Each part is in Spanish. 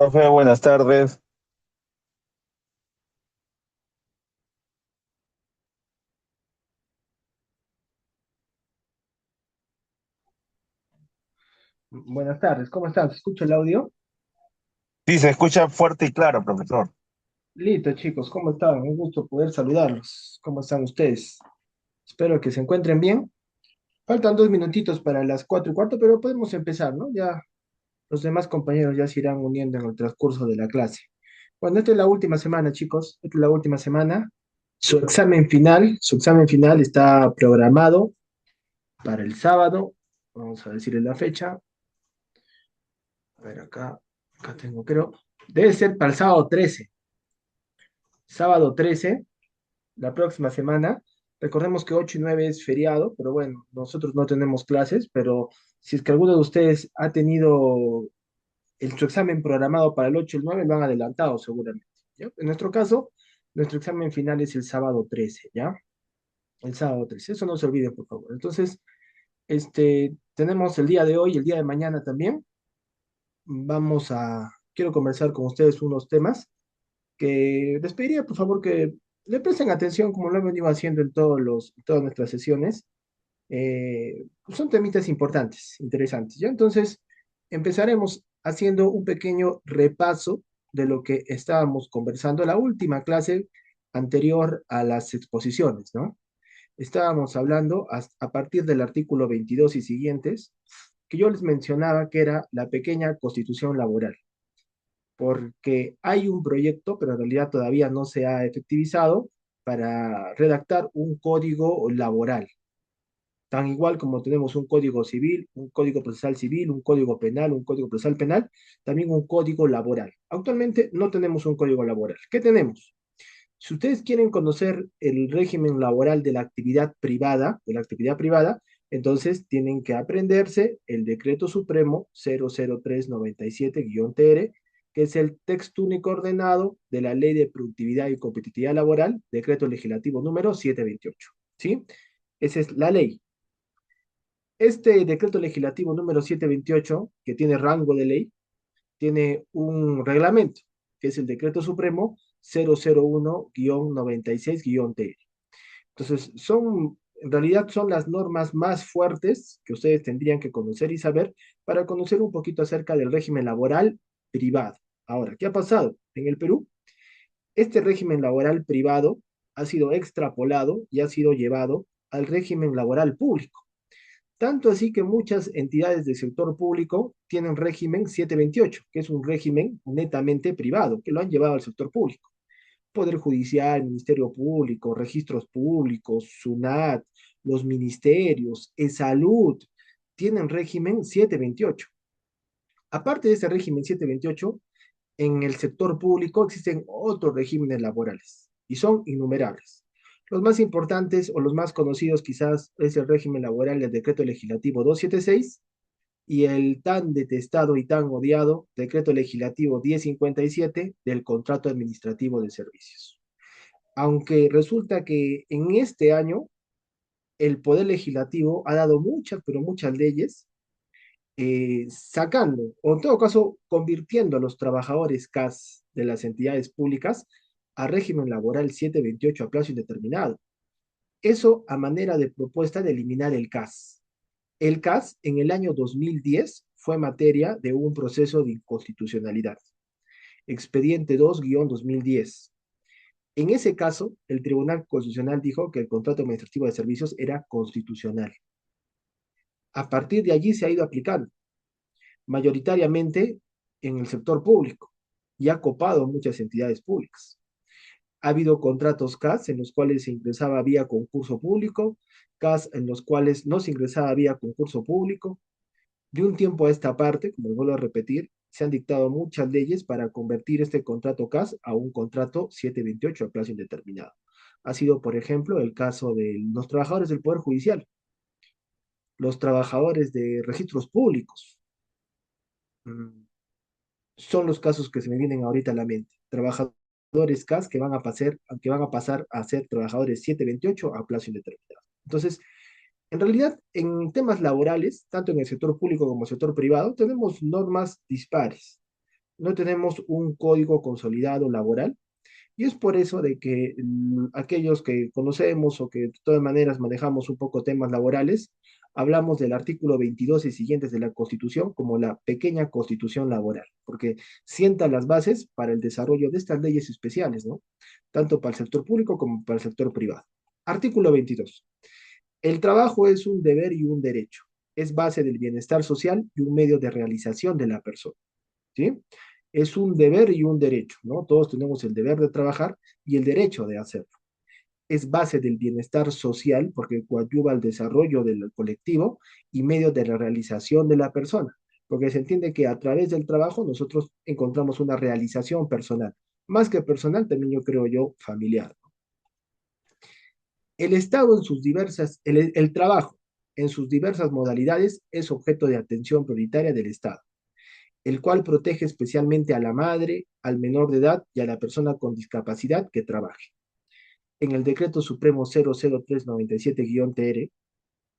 Profe, buenas tardes. Buenas tardes, ¿cómo están? ¿Se escucha el audio? Sí, se escucha fuerte y claro, profesor. Listo, chicos, ¿cómo están? Un gusto poder saludarlos. ¿Cómo están ustedes? Espero que se encuentren bien. Faltan 2 minutitos para las 4:15, pero podemos empezar, ¿no? Ya los demás compañeros ya se irán uniendo en el transcurso de la clase. Bueno, esta es la última semana, chicos. Esta es la última semana. Su examen final está programado para el sábado. Vamos a decirle la fecha. A ver, acá tengo, creo. Debe ser para el sábado 13. Sábado 13, la próxima semana. Recordemos que 8 y 9 es feriado, pero bueno, nosotros no tenemos clases, pero si es que alguno de ustedes ha tenido su examen programado para el 8 y el 9, lo han adelantado seguramente, ¿ya? En nuestro caso, nuestro examen final es el sábado 13, ¿ya? El sábado 13, eso no se olvide, por favor. Entonces, tenemos el día de hoy y el día de mañana también. Quiero conversar con ustedes unos temas que les pediría, por favor, que le presten atención como lo he venido haciendo en todas nuestras sesiones. Son temitas importantes, interesantes, ¿ya? Entonces, empezaremos haciendo un pequeño repaso de lo que estábamos conversando la última clase anterior a las exposiciones, ¿no? Estábamos hablando a partir del artículo 22 y siguientes, que yo les mencionaba que era la pequeña constitución laboral, porque hay un proyecto, pero en realidad todavía no se ha efectivizado para redactar un código laboral. Tan igual como tenemos un código civil, un código procesal civil, un código penal, un código procesal penal, también un código laboral. Actualmente no tenemos un código laboral. ¿Qué tenemos? Si ustedes quieren conocer el régimen laboral de la actividad privada, entonces tienen que aprenderse el Decreto Supremo 00397-TR, que es el texto único ordenado de la Ley de Productividad y Competitividad Laboral, Decreto Legislativo número 728. ¿Sí? Esa es la ley. Este decreto legislativo número 728, que tiene rango de ley, tiene un reglamento, que es el decreto supremo 001-96-TR. Entonces, en realidad son las normas más fuertes que ustedes tendrían que conocer y saber para conocer un poquito acerca del régimen laboral privado. Ahora, ¿qué ha pasado en el Perú? Este régimen laboral privado ha sido extrapolado y ha sido llevado al régimen laboral público. Tanto así que muchas entidades del sector público tienen régimen 728, que es un régimen netamente privado, que lo han llevado al sector público. Poder Judicial, Ministerio Público, Registros Públicos, SUNAT, los ministerios, salud tienen régimen 728. Aparte de ese régimen 728, en el sector público existen otros regímenes laborales y son innumerables. Los más importantes o los más conocidos quizás es el régimen laboral del Decreto Legislativo 276 y el tan detestado y tan odiado Decreto Legislativo 1057 del Contrato Administrativo de Servicios. Aunque resulta que en este año el Poder Legislativo ha dado muchas, pero muchas leyes, sacando, o en todo caso, convirtiendo a los trabajadores CAS de las entidades públicas a régimen laboral 728 a plazo indeterminado. Eso a manera de propuesta de eliminar el CAS. El CAS en el año 2010 fue materia de un proceso de inconstitucionalidad, expediente 2-2010. En ese caso, el Tribunal Constitucional dijo que el contrato administrativo de servicios era constitucional. A partir de allí se ha ido aplicando, mayoritariamente en el sector público, y ha copado muchas entidades públicas. Ha habido contratos CAS en los cuales se ingresaba vía concurso público, CAS en los cuales no se ingresaba vía concurso público. De un tiempo a esta parte, como vuelvo a repetir, se han dictado muchas leyes para convertir este contrato CAS a un contrato 728 a plazo indeterminado. Ha sido, por ejemplo, el caso de los trabajadores del Poder Judicial, los trabajadores de registros públicos. Mm, Son los casos que se me vienen ahorita a la mente. Trabajadores CAS que van a pasar a ser trabajadores 728 a plazo indeterminado. Entonces, en realidad, en temas laborales, tanto en el sector público como en el sector privado, tenemos normas dispares. no tenemos un código consolidado laboral. Y es por eso de que aquellos que conocemos o que de todas maneras manejamos un poco temas laborales, hablamos del artículo 22 y siguientes de la Constitución como la pequeña Constitución laboral, porque sienta las bases para el desarrollo de estas leyes especiales, ¿no? Tanto para el sector público como para el sector privado. Artículo 22. El trabajo es un deber y un derecho. Es base del bienestar social y un medio de realización de la persona. ¿Sí? Es un deber y un derecho, ¿no? Todos tenemos el deber de trabajar y el derecho de hacerlo. Es base del bienestar social porque coadyuva al desarrollo del colectivo y medio de la realización de la persona, porque se entiende que a través del trabajo nosotros encontramos una realización personal, más que personal, también yo creo yo familiar. El Estado en sus diversas, el trabajo en sus diversas modalidades es objeto de atención prioritaria del Estado, el cual protege especialmente a la madre, al menor de edad y a la persona con discapacidad que trabaje. En el Decreto Supremo 00397-TR,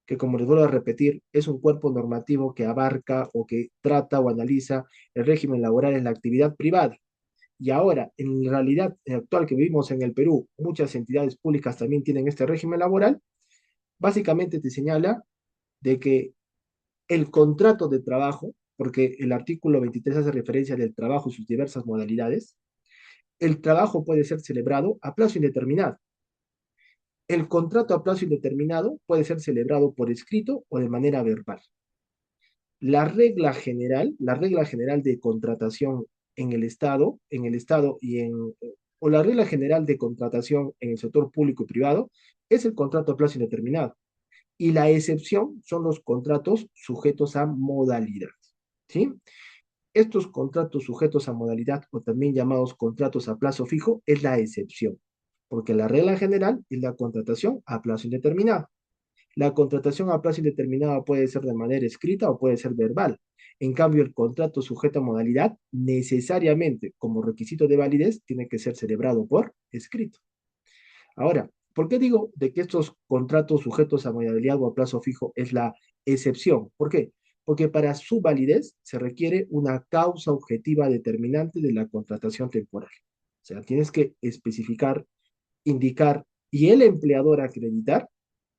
que como les vuelvo a repetir, es un cuerpo normativo que abarca o que trata o analiza el régimen laboral en la actividad privada. Y ahora, en la realidad actual que vivimos en el Perú, muchas entidades públicas también tienen este régimen laboral, básicamente te señala de que el contrato de trabajo, porque el artículo 23 hace referencia del trabajo y sus diversas modalidades, el trabajo puede ser celebrado a plazo indeterminado. El contrato a plazo indeterminado puede ser celebrado por escrito o de manera verbal. La regla general de contratación en el Estado o la regla general de contratación en el sector público y privado es el contrato a plazo indeterminado. Y la excepción son los contratos sujetos a modalidad. ¿Sí? Estos contratos sujetos a modalidad o también llamados contratos a plazo fijo es la excepción, porque la regla general es la contratación a plazo indeterminado. La contratación a plazo indeterminado puede ser de manera escrita o puede ser verbal. En cambio, el contrato sujeto a modalidad necesariamente como requisito de validez tiene que ser celebrado por escrito. Ahora, ¿por qué digo de que estos contratos sujetos a modalidad o a plazo fijo es la excepción? ¿Por qué? Porque para su validez se requiere una causa objetiva determinante de la contratación temporal. O sea, tienes que especificar, indicar y el empleador acreditar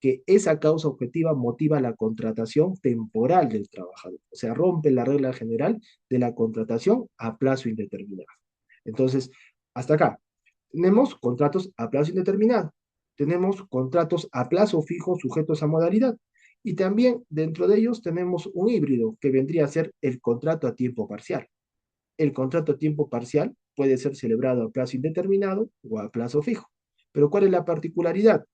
que esa causa objetiva motiva la contratación temporal del trabajador. O sea, rompe la regla general de la contratación a plazo indeterminado. Entonces, hasta acá, tenemos contratos a plazo indeterminado, tenemos contratos a plazo fijo sujetos a modalidad y también dentro de ellos tenemos un híbrido que vendría a ser el contrato a tiempo parcial. El contrato a tiempo parcial puede ser celebrado a plazo indeterminado o a plazo fijo. Pero ¿cuál es la particularidad?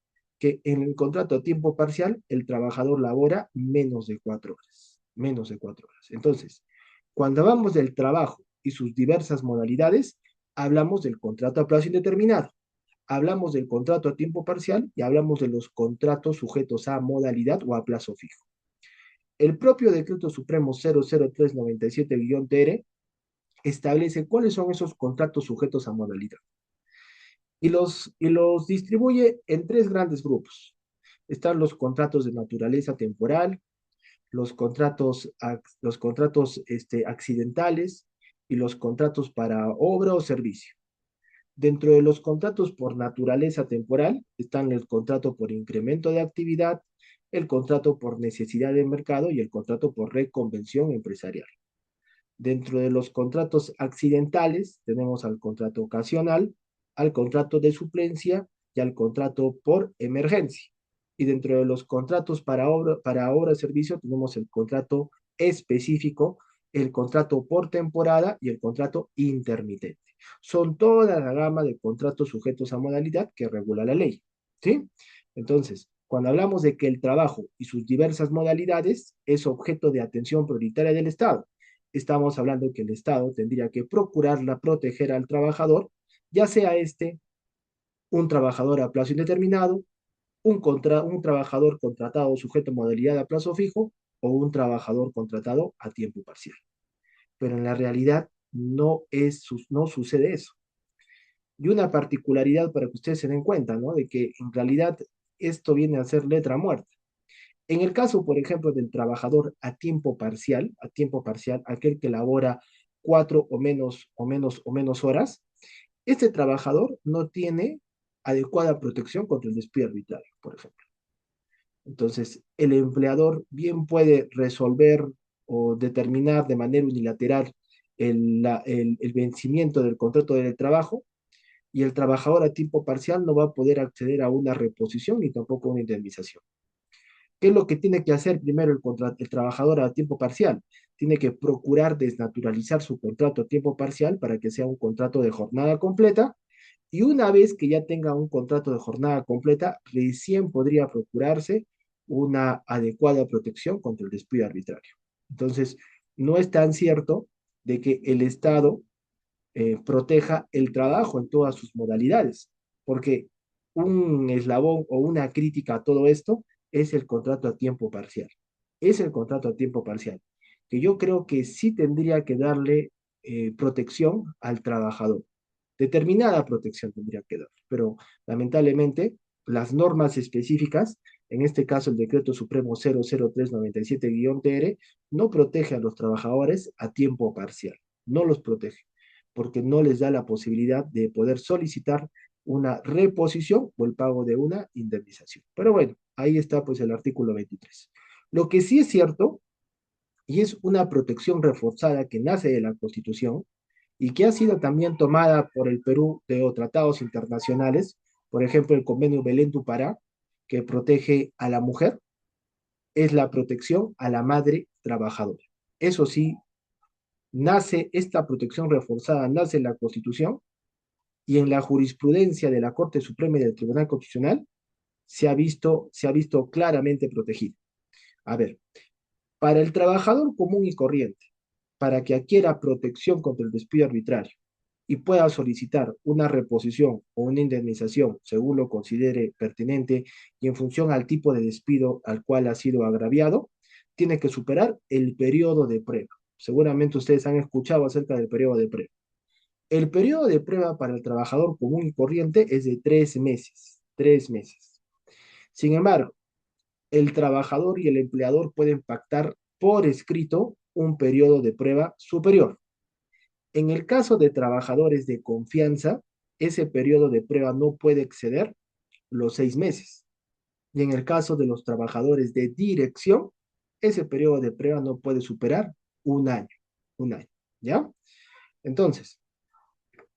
Que en el contrato a tiempo parcial el trabajador labora menos de 4 horas. Menos de 4 horas. Entonces, cuando hablamos del trabajo y sus diversas modalidades, hablamos del contrato a plazo indeterminado, hablamos del contrato a tiempo parcial y hablamos de los contratos sujetos a modalidad o a plazo fijo. El propio Decreto Supremo 00397-TR establece cuáles son esos contratos sujetos a modalidad y los distribuye en tres grandes grupos. Están los contratos de naturaleza temporal, los contratos accidentales y los contratos para obra o servicio. Dentro de los contratos por naturaleza temporal están el contrato por incremento de actividad, el contrato por necesidad de mercado y el contrato por reconvención empresarial. Dentro de los contratos accidentales tenemos al contrato ocasional, al contrato de suplencia y al contrato por emergencia. Y dentro de los contratos para obra servicio tenemos el contrato específico, el contrato por temporada y el contrato intermitente. Son toda la gama de contratos sujetos a modalidad que regula la ley. ¿Sí? Entonces, cuando hablamos de que el trabajo y sus diversas modalidades es objeto de atención prioritaria del Estado, estamos hablando que el Estado tendría que procurarla proteger al trabajador, ya sea un trabajador a plazo indeterminado, un trabajador contratado sujeto a modalidad a plazo fijo o un trabajador contratado a tiempo parcial. Pero en la realidad no sucede eso. Y una particularidad para que ustedes se den cuenta, ¿no? De que en realidad esto viene a ser letra muerta. En el caso, por ejemplo, del trabajador a tiempo parcial, aquel que labora 4 o menos horas, este trabajador no tiene adecuada protección contra el despido arbitrario, por ejemplo. Entonces, el empleador bien puede resolver o determinar de manera unilateral el vencimiento del contrato de trabajo y el trabajador a tiempo parcial no va a poder acceder a una reposición ni tampoco a una indemnización. ¿Qué es lo que tiene que hacer primero el trabajador a tiempo parcial? Tiene que procurar desnaturalizar su contrato a tiempo parcial para que sea un contrato de jornada completa y una vez que ya tenga un contrato de jornada completa, recién podría procurarse una adecuada protección contra el despido arbitrario. Entonces, no es tan cierto de que el Estado proteja el trabajo en todas sus modalidades, porque un eslabón o una crítica a todo esto es el contrato a tiempo parcial. Es el contrato a tiempo parcial, que yo creo que sí tendría que darle protección al trabajador. Determinada protección tendría que dar, pero lamentablemente las normas específicas, en este caso el Decreto Supremo 00397-TR, no protege a los trabajadores a tiempo parcial, no los protege porque no les da la posibilidad de poder solicitar una reposición o el pago de una indemnización. Pero bueno, ahí está pues el artículo 23. Lo que sí es cierto, y es una protección reforzada que nace de la Constitución y que ha sido también tomada por el Perú de tratados internacionales, por ejemplo, el convenio Belén du Pará, que protege a la mujer, es la protección a la madre trabajadora. Eso sí, nace esta protección reforzada, nace en la Constitución y en la jurisprudencia de la Corte Suprema y del Tribunal Constitucional se ha visto claramente protegido. A ver, para el trabajador común y corriente, para que adquiera protección contra el despido arbitrario y pueda solicitar una reposición o una indemnización según lo considere pertinente y en función al tipo de despido al cual ha sido agraviado, tiene que superar el periodo de prueba. Seguramente ustedes han escuchado acerca del periodo de prueba. El periodo de prueba para el trabajador común y corriente es de 3 meses, 3 meses. Sin embargo, el trabajador y el empleador pueden pactar por escrito un periodo de prueba superior. En el caso de trabajadores de confianza, ese periodo de prueba no puede exceder los 6 meses. Y en el caso de los trabajadores de dirección, ese periodo de prueba no puede superar un año. Un año. ¿Ya? Entonces,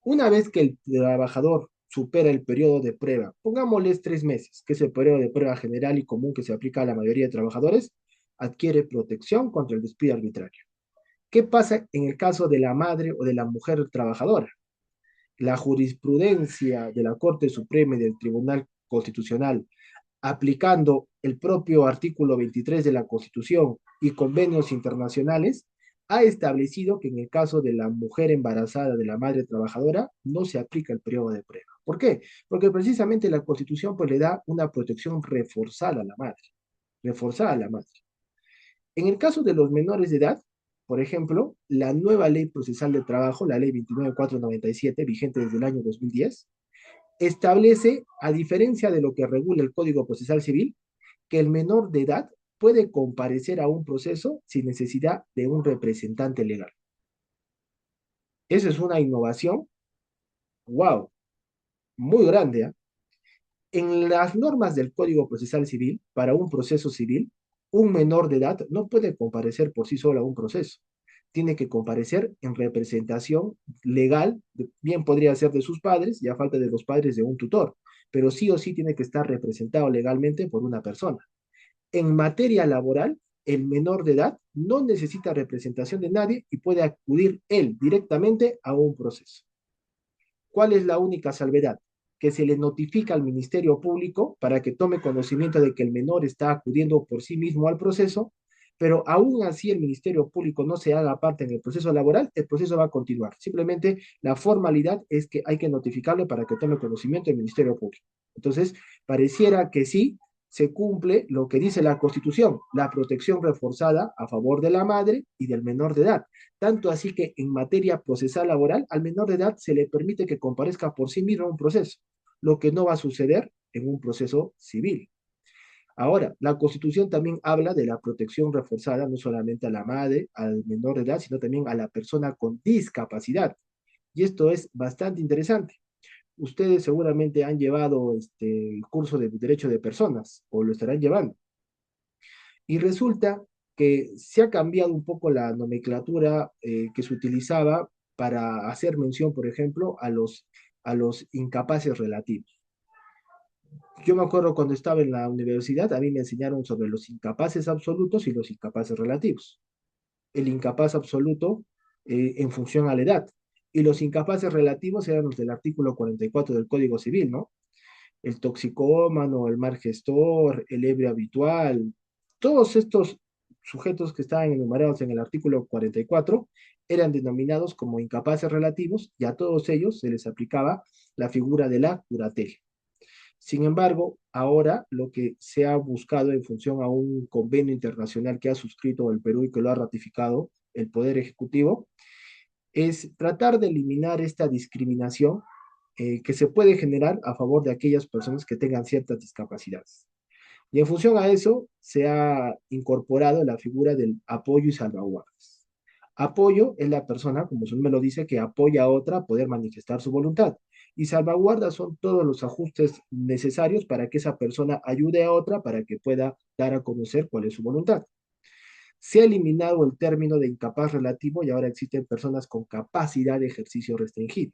una vez que el trabajador supera el periodo de prueba, pongámosles 3 meses, que es el periodo de prueba general y común que se aplica a la mayoría de trabajadores, adquiere protección contra el despido arbitrario. ¿Qué pasa en el caso de la madre o de la mujer trabajadora? La jurisprudencia de la Corte Suprema y del Tribunal Constitucional, aplicando el propio artículo 23 de la Constitución y convenios internacionales, ha establecido que en el caso de la mujer embarazada, de la madre trabajadora, no se aplica el periodo de prueba. ¿Por qué? Porque precisamente la Constitución pues, le da una protección reforzada a la madre. En el caso de los menores de edad, por ejemplo, la nueva Ley Procesal de Trabajo, la Ley 29497, vigente desde el año 2010, establece, a diferencia de lo que regula el Código Procesal Civil, que el menor de edad puede comparecer a un proceso sin necesidad de un representante legal. Esa es una innovación, wow, muy grande. ¿Eh? En las normas del Código Procesal Civil, para un proceso civil, un menor de edad no puede comparecer por sí solo a un proceso. Tiene que comparecer en representación legal, bien podría ser de sus padres y a falta de los padres de un tutor, pero sí o sí tiene que estar representado legalmente por una persona. En materia laboral, el menor de edad no necesita representación de nadie y puede acudir él directamente a un proceso. ¿Cuál es la única salvedad? Que se le notifica al Ministerio Público para que tome conocimiento de que el menor está acudiendo por sí mismo al proceso, pero aún así el Ministerio Público no se haga parte en el proceso laboral, el proceso va a continuar. Simplemente la formalidad es que hay que notificarle para que tome conocimiento el Ministerio Público. Entonces, pareciera que sí se cumple lo que dice la Constitución, la protección reforzada a favor de la madre y del menor de edad. Tanto así que en materia procesal laboral, al menor de edad se le permite que comparezca por sí mismo a un proceso, lo que no va a suceder en un proceso civil. Ahora, la Constitución también habla de la protección reforzada, no solamente a la madre, al menor de edad, sino también a la persona con discapacidad. Y esto es bastante interesante. Ustedes seguramente han llevado el curso de Derecho de Personas o lo estarán llevando. Y resulta que se ha cambiado un poco la nomenclatura que se utilizaba para hacer mención, por ejemplo, a los incapaces relativos. Yo me acuerdo cuando estaba en la universidad, a mí me enseñaron sobre los incapaces absolutos y los incapaces relativos. El incapaz absoluto en función a la edad. Y los incapaces relativos eran los del artículo 44 del Código Civil, ¿no? El toxicómano, el mal gestor, el ebrio habitual, todos estos sujetos que estaban enumerados en el artículo 44 eran denominados como incapaces relativos y a todos ellos se les aplicaba la figura de la curatela. Sin embargo, ahora lo que se ha buscado en función a un convenio internacional que ha suscrito el Perú y que lo ha ratificado el Poder Ejecutivo, es tratar de eliminar esta discriminación que se puede generar a favor de aquellas personas que tengan ciertas discapacidades. Y en función a eso, se ha incorporado la figura del apoyo y salvaguardas. Apoyo es la persona, como su nombre lo dice, que apoya a otra a poder manifestar su voluntad. Y salvaguardas son todos los ajustes necesarios para que esa persona ayude a otra para que pueda dar a conocer cuál es su voluntad. Se ha eliminado el término de incapaz relativo y ahora existen personas con capacidad de ejercicio restringido,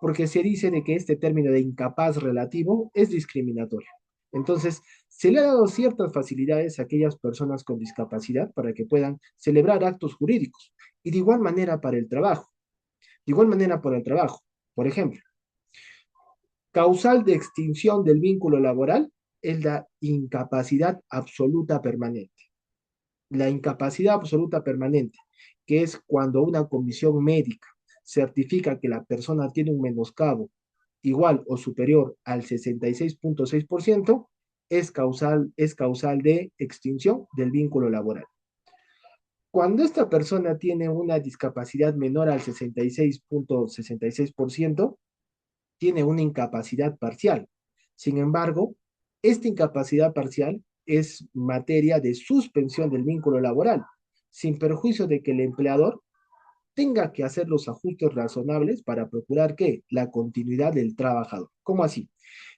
porque se dice de que este término de incapaz relativo es discriminatorio. Entonces, se le ha dado ciertas facilidades a aquellas personas con discapacidad para que puedan celebrar actos jurídicos y de igual manera para el trabajo. De igual manera para el trabajo. Por ejemplo, causal de extinción del vínculo laboral es la incapacidad absoluta permanente. La incapacidad absoluta permanente, que es cuando una comisión médica certifica que la persona tiene un menoscabo igual o superior al 66.6%, es causal de extinción del vínculo laboral. Cuando esta persona tiene una discapacidad menor al 66.66%, tiene una incapacidad parcial. Sin embargo, esta incapacidad parcial es materia de suspensión del vínculo laboral, sin perjuicio de que el empleador tenga que hacer los ajustes razonables para procurar que la continuidad del trabajador. ¿Cómo así?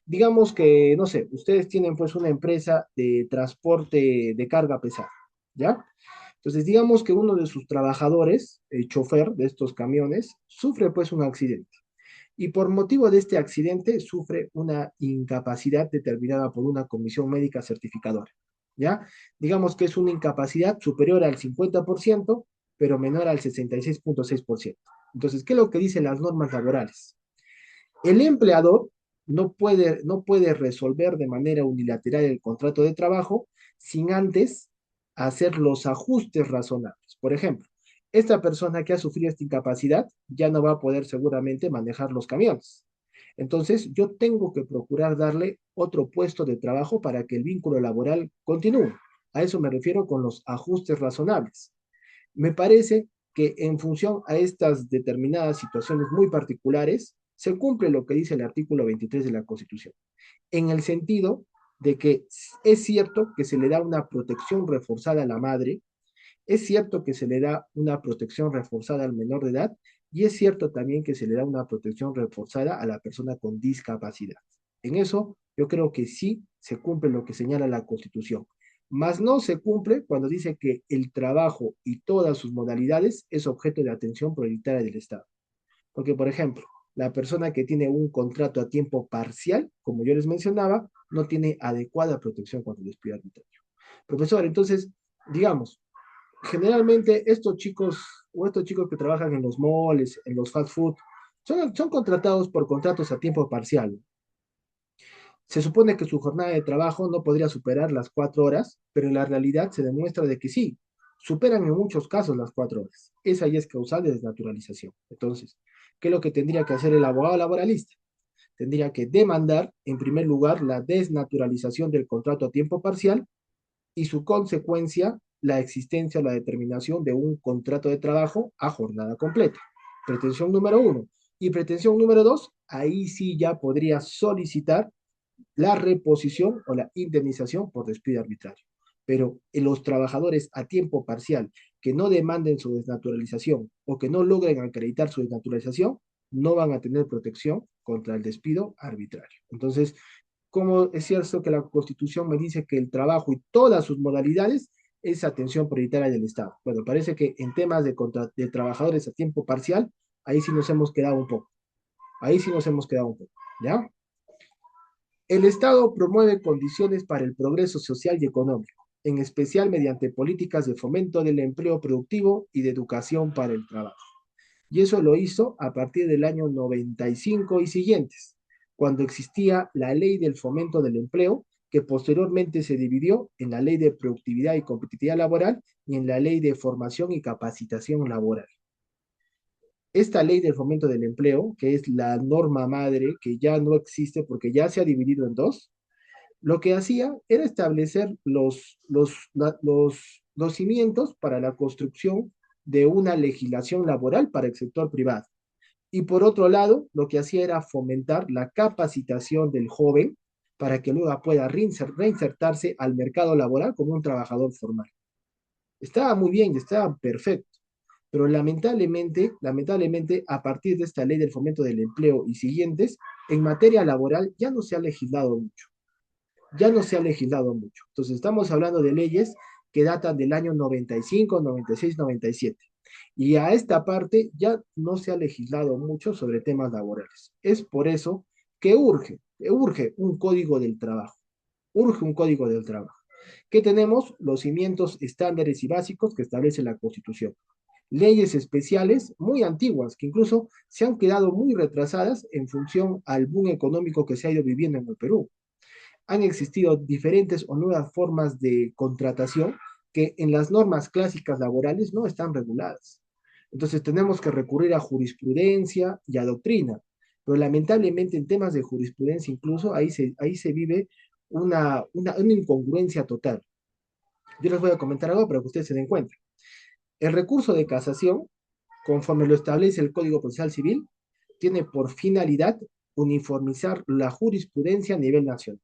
Digamos que, no sé, ustedes tienen pues una empresa de transporte de carga pesada, ¿ya? Entonces, digamos que uno de sus trabajadores, el chofer de estos camiones, sufre pues un accidente y por motivo de este accidente sufre una incapacidad determinada por una comisión médica certificadora, ¿ya? Digamos que es una incapacidad superior al 50%, pero menor al 66.6%. Entonces, ¿qué es lo que dicen las normas laborales? El empleador no puede resolver de manera unilateral el contrato de trabajo sin antes hacer los ajustes razonables. Por ejemplo, esta persona que ha sufrido esta incapacidad ya no va a poder seguramente manejar los camiones. Entonces, yo tengo que procurar darle otro puesto de trabajo para que el vínculo laboral continúe. A eso me refiero con los ajustes razonables. Me parece que en función a estas determinadas situaciones muy particulares, se cumple lo que dice el artículo 23 de la Constitución, en el sentido de que es cierto que se le da una protección reforzada a la madre, es cierto que se le da una protección reforzada al menor de edad y es cierto también que se le da una protección reforzada a la persona con discapacidad. En eso yo creo que sí se cumple lo que señala la Constitución, mas no se cumple cuando dice que el trabajo y todas sus modalidades es objeto de atención prioritaria del Estado. Porque, por ejemplo, la persona que tiene un contrato a tiempo parcial, como yo les mencionaba, no tiene adecuada protección cuando despido arbitrario. Profesor, entonces, digamos, generalmente estos chicos que trabajan en los malls, en los fast food, son contratados por contratos a tiempo parcial. Se supone que su jornada de trabajo no podría superar las 4 horas, pero en la realidad se demuestra de que sí, superan en muchos casos las 4 horas. Esa ya es causal de desnaturalización. Entonces, ¿qué es lo que tendría que hacer el abogado laboralista? Tendría que demandar, en primer lugar, la desnaturalización del contrato a tiempo parcial y su consecuencia, la existencia o la determinación de un contrato de trabajo a jornada completa. Pretensión número uno. Y pretensión número dos, ahí sí ya podría solicitar la reposición o la indemnización por despido arbitrario. Pero en los trabajadores a tiempo parcial que no demanden su desnaturalización o que no logren acreditar su desnaturalización, no van a tener protección contra el despido arbitrario. Entonces, como es cierto que la Constitución me dice que el trabajo y todas sus modalidades es atención prioritaria del Estado. Bueno, parece que en temas de trabajadores a tiempo parcial, ahí sí nos hemos quedado un poco. Ahí sí nos hemos quedado un poco. ¿Ya? El Estado promueve condiciones para el progreso social y económico, en especial mediante políticas de fomento del empleo productivo y de educación para el trabajo. Y eso lo hizo a partir del año 95 y siguientes, cuando existía la Ley del Fomento del Empleo, que posteriormente se dividió en la Ley de Productividad y Competitividad Laboral y en la Ley de Formación y Capacitación Laboral. Esta ley del fomento del empleo, que es la norma madre, que ya no existe porque ya se ha dividido en dos, lo que hacía era establecer los cimientos para la construcción de una legislación laboral para el sector privado. Y por otro lado, lo que hacía era fomentar la capacitación del joven para que luego pueda reinsertarse al mercado laboral como un trabajador formal. Estaba muy bien, estaba perfecto, pero lamentablemente, a partir de esta ley del fomento del empleo y siguientes, en materia laboral ya no se ha legislado mucho, ya no se ha legislado mucho. Entonces estamos hablando de leyes que datan del año 95, 96, 97. Y a esta parte ya no se ha legislado mucho sobre temas laborales. Es por eso que urge un código del trabajo, urge un código del trabajo. ¿Qué tenemos? Los cimientos estándares y básicos que establece la Constitución. Leyes especiales muy antiguas que incluso se han quedado muy retrasadas en función al boom económico que se ha ido viviendo en el Perú. Han existido diferentes o nuevas formas de contratación que en las normas clásicas laborales no están reguladas. Entonces tenemos que recurrir a jurisprudencia y a doctrina, pero lamentablemente en temas de jurisprudencia incluso ahí se vive una incongruencia total. Yo les voy a comentar algo para que ustedes se den cuenta. El recurso de casación, conforme lo establece el Código Procesal Civil, tiene por finalidad uniformizar la jurisprudencia a nivel nacional.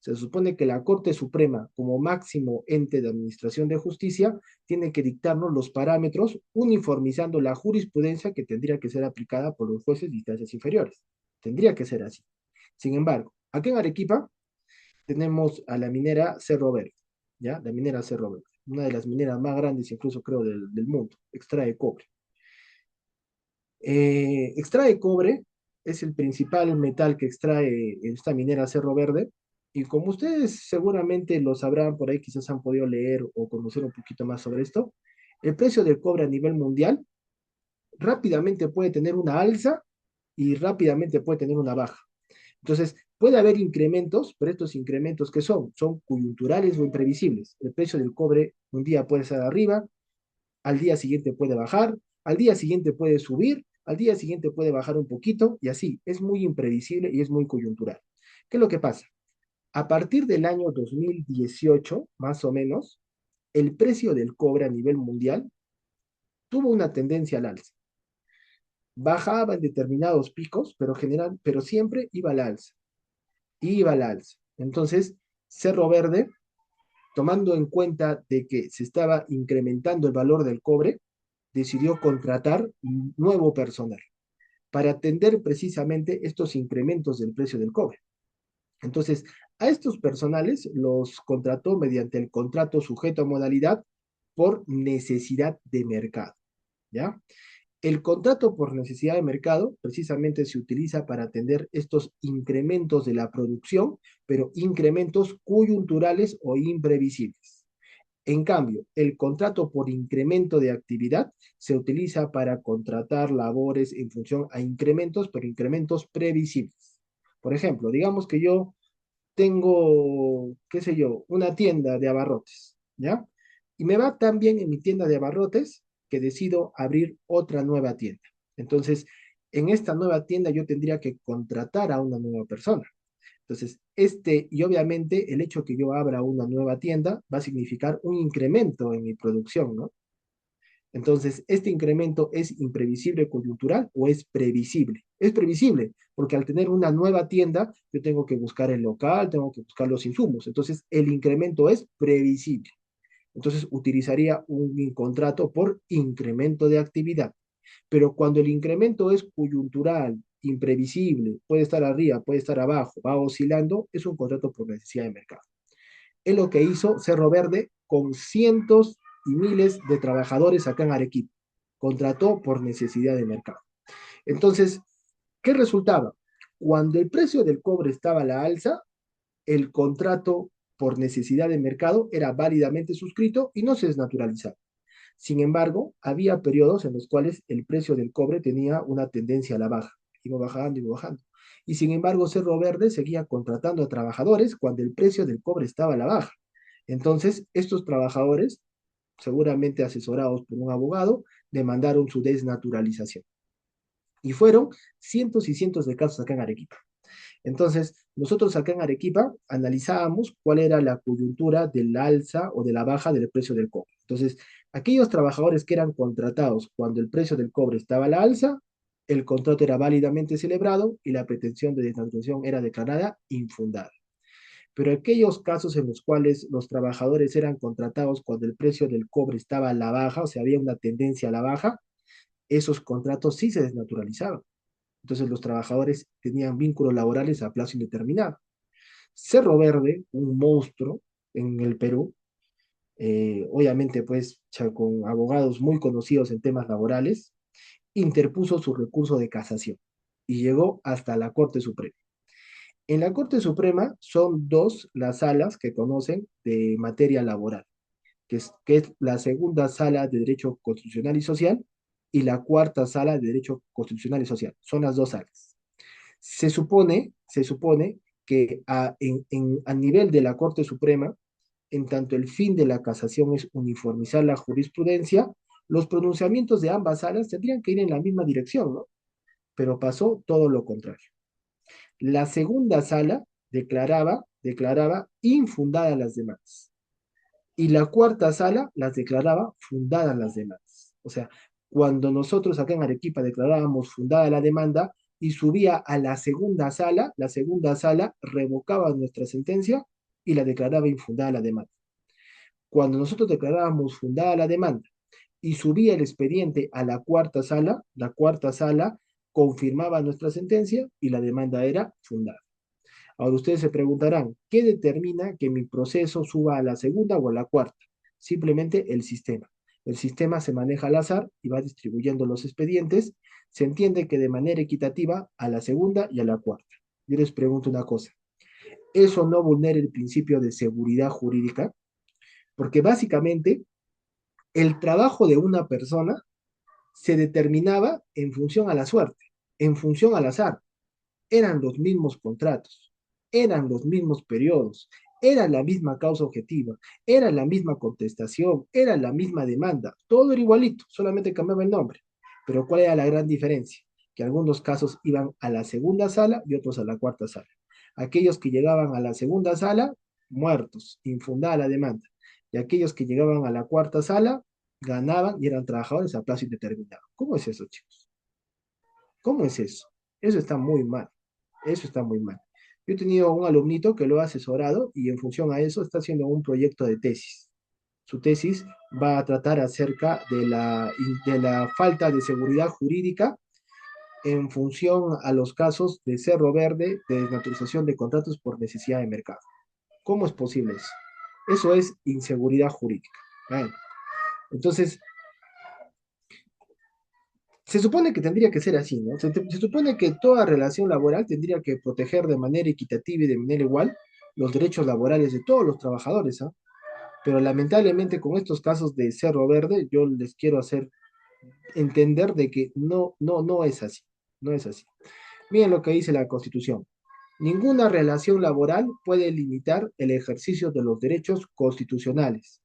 Se supone que la Corte Suprema, como máximo ente de administración de justicia, tiene que dictarnos los parámetros uniformizando la jurisprudencia que tendría que ser aplicada por los jueces de instancias inferiores. Tendría que ser así. Sin embargo, aquí en Arequipa tenemos a la minera Cerro Verde, ¿ya? La minera Cerro Verde, una de las mineras más grandes incluso creo del mundo, extrae cobre. Extrae cobre, es el principal metal que extrae esta minera Cerro Verde, y como ustedes seguramente lo sabrán, por ahí quizás han podido leer o conocer un poquito más sobre esto, el precio del cobre a nivel mundial rápidamente puede tener una alza y rápidamente puede tener una baja. Entonces, puede haber incrementos, pero estos incrementos, ¿qué son? Son coyunturales o imprevisibles. El precio del cobre un día puede estar arriba, al día siguiente puede bajar, al día siguiente puede subir, al día siguiente puede bajar un poquito y así. Es muy imprevisible y es muy coyuntural. ¿Qué es lo que pasa? A partir del año 2018, más o menos, el precio del cobre a nivel mundial tuvo una tendencia al alza. Bajaba en determinados picos, pero siempre iba al alza. Iba al alza. Entonces, Cerro Verde, tomando en cuenta de que se estaba incrementando el valor del cobre, decidió contratar nuevo personal para atender precisamente estos incrementos del precio del cobre. Entonces, a estos personales los contrató mediante el contrato sujeto a modalidad por necesidad de mercado, ¿ya? El contrato por necesidad de mercado precisamente se utiliza para atender estos incrementos de la producción, pero incrementos coyunturales o imprevisibles. En cambio, el contrato por incremento de actividad se utiliza para contratar labores en función a incrementos, pero incrementos previsibles. Por ejemplo, digamos que yo tengo, qué sé yo, una tienda de abarrotes, ¿ya? Y me va tan bien en mi tienda de abarrotes que decido abrir otra nueva tienda. Entonces, en esta nueva tienda yo tendría que contratar a una nueva persona. Entonces, y obviamente el hecho que yo abra una nueva tienda va a significar un incremento en mi producción, ¿no? Entonces, ¿este incremento es imprevisible coyuntural o es previsible? Es previsible, porque al tener una nueva tienda, yo tengo que buscar el local, tengo que buscar los insumos. Entonces, el incremento es previsible. Entonces, utilizaría un contrato por incremento de actividad. Pero cuando el incremento es coyuntural, imprevisible, puede estar arriba, puede estar abajo, va oscilando, es un contrato por necesidad de mercado. Es lo que hizo Cerro Verde con cientos y miles de trabajadores acá en Arequipa. Contrató por necesidad de mercado. Entonces, ¿qué resultaba? Cuando el precio del cobre estaba a la alza, el contrato por necesidad de mercado era válidamente suscrito y no se desnaturalizaba. Sin embargo, había periodos en los cuales el precio del cobre tenía una tendencia a la baja, iba bajando, iba bajando. Y sin embargo, Cerro Verde seguía contratando a trabajadores cuando el precio del cobre estaba a la baja. Entonces, estos trabajadores, seguramente asesorados por un abogado, demandaron su desnaturalización. Y fueron cientos y cientos de casos acá en Arequipa. Entonces, nosotros acá en Arequipa analizábamos cuál era la coyuntura del alza o de la baja del precio del cobre. Entonces, aquellos trabajadores que eran contratados cuando el precio del cobre estaba a la alza, el contrato era válidamente celebrado y la pretensión de desnaturalización era declarada infundada. Pero aquellos casos en los cuales los trabajadores eran contratados cuando el precio del cobre estaba a la baja, o sea, había una tendencia a la baja, esos contratos sí se desnaturalizaban. Entonces los trabajadores tenían vínculos laborales a plazo indeterminado. Cerro Verde, un monstruo en el Perú, obviamente pues ya con abogados muy conocidos en temas laborales, interpuso su recurso de casación y llegó hasta la Corte Suprema. En la Corte Suprema son dos las salas que conocen de materia laboral, que es la segunda sala de Derecho Constitucional y Social y la cuarta sala de Derecho Constitucional y Social. Son las dos salas. Se supone que a nivel de la Corte Suprema, en tanto el fin de la casación es uniformizar la jurisprudencia, los pronunciamientos de ambas salas tendrían que ir en la misma dirección, ¿no? Pero pasó todo lo contrario. La segunda sala declaraba infundadas las demandas y la cuarta sala las declaraba fundadas las demandas. O sea, cuando nosotros acá en Arequipa declarábamos fundada la demanda y subía a la segunda sala revocaba nuestra sentencia y la declaraba infundada la demanda. Cuando nosotros declarábamos fundada la demanda y subía el expediente a la cuarta sala confirmaba nuestra sentencia y la demanda era fundada. Ahora ustedes se preguntarán, ¿qué determina que mi proceso suba a la segunda o a la cuarta? Simplemente el sistema. El sistema se maneja al azar y va distribuyendo los expedientes. Se entiende que de manera equitativa a la segunda y a la cuarta. Yo les pregunto una cosa, ¿eso no vulnera el principio de seguridad jurídica? Porque básicamente el trabajo de una persona se determinaba en función a la suerte, en función al azar. Eran los mismos contratos, eran los mismos periodos, era la misma causa objetiva, era la misma contestación, era la misma demanda, todo era igualito, solamente cambiaba el nombre. Pero ¿cuál era la gran diferencia? Que algunos casos iban a la segunda sala y otros a la cuarta sala. Aquellos que llegaban a la segunda sala, muertos, infundada la demanda. Y aquellos que llegaban a la cuarta sala, ganaban y eran trabajadores a plazo indeterminado. ¿Cómo es eso, chicos? ¿Cómo es eso? Eso está muy mal. Eso está muy mal. Yo he tenido un alumnito que lo ha asesorado y en función a eso está haciendo un proyecto de tesis. Su tesis va a tratar acerca de la falta de seguridad jurídica en función a los casos de Cerro Verde de desnaturalización de contratos por necesidad de mercado. ¿Cómo es posible eso? Eso es inseguridad jurídica. Bueno, entonces, se supone que tendría que ser así, ¿no? Se supone que toda relación laboral tendría que proteger de manera equitativa y de manera igual los derechos laborales de todos los trabajadores, ¿ah? Pero lamentablemente con estos casos de Cerro Verde, yo les quiero hacer entender de que no, no, no es así, no es así. Miren lo que dice la Constitución. Ninguna relación laboral puede limitar el ejercicio de los derechos constitucionales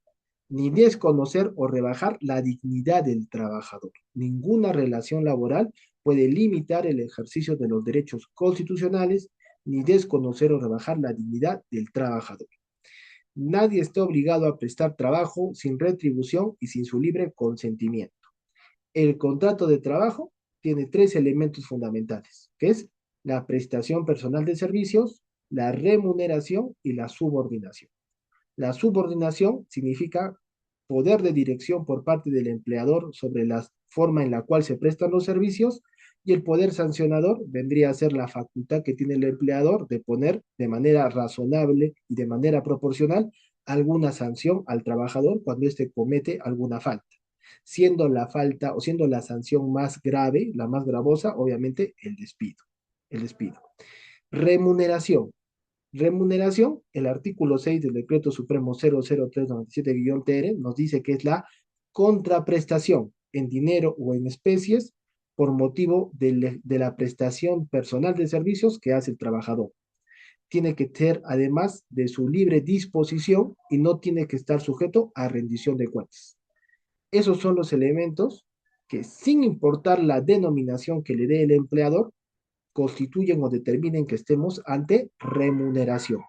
ni desconocer o rebajar la dignidad del trabajador. Ninguna relación laboral puede limitar el ejercicio de los derechos constitucionales, ni desconocer o rebajar la dignidad del trabajador. Nadie está obligado a prestar trabajo sin retribución y sin su libre consentimiento. El contrato de trabajo tiene tres elementos fundamentales, que es la prestación personal de servicios, la remuneración y la subordinación. La subordinación significa poder de dirección por parte del empleador sobre la forma en la cual se prestan los servicios y el poder sancionador vendría a ser la facultad que tiene el empleador de poner de manera razonable y de manera proporcional alguna sanción al trabajador cuando éste comete alguna falta, siendo la falta o siendo la sanción más grave, la más gravosa, obviamente el despido. El despido. Remuneración. Remuneración, el artículo 6 del Decreto Supremo 00397-TR nos dice que es la contraprestación en dinero o en especies por motivo de la prestación personal de servicios que hace el trabajador. Tiene que ser además de su libre disposición y no tiene que estar sujeto a rendición de cuentas. Esos son los elementos que, sin importar la denominación que le dé el empleador, constituyen o determinen que estemos ante remuneración.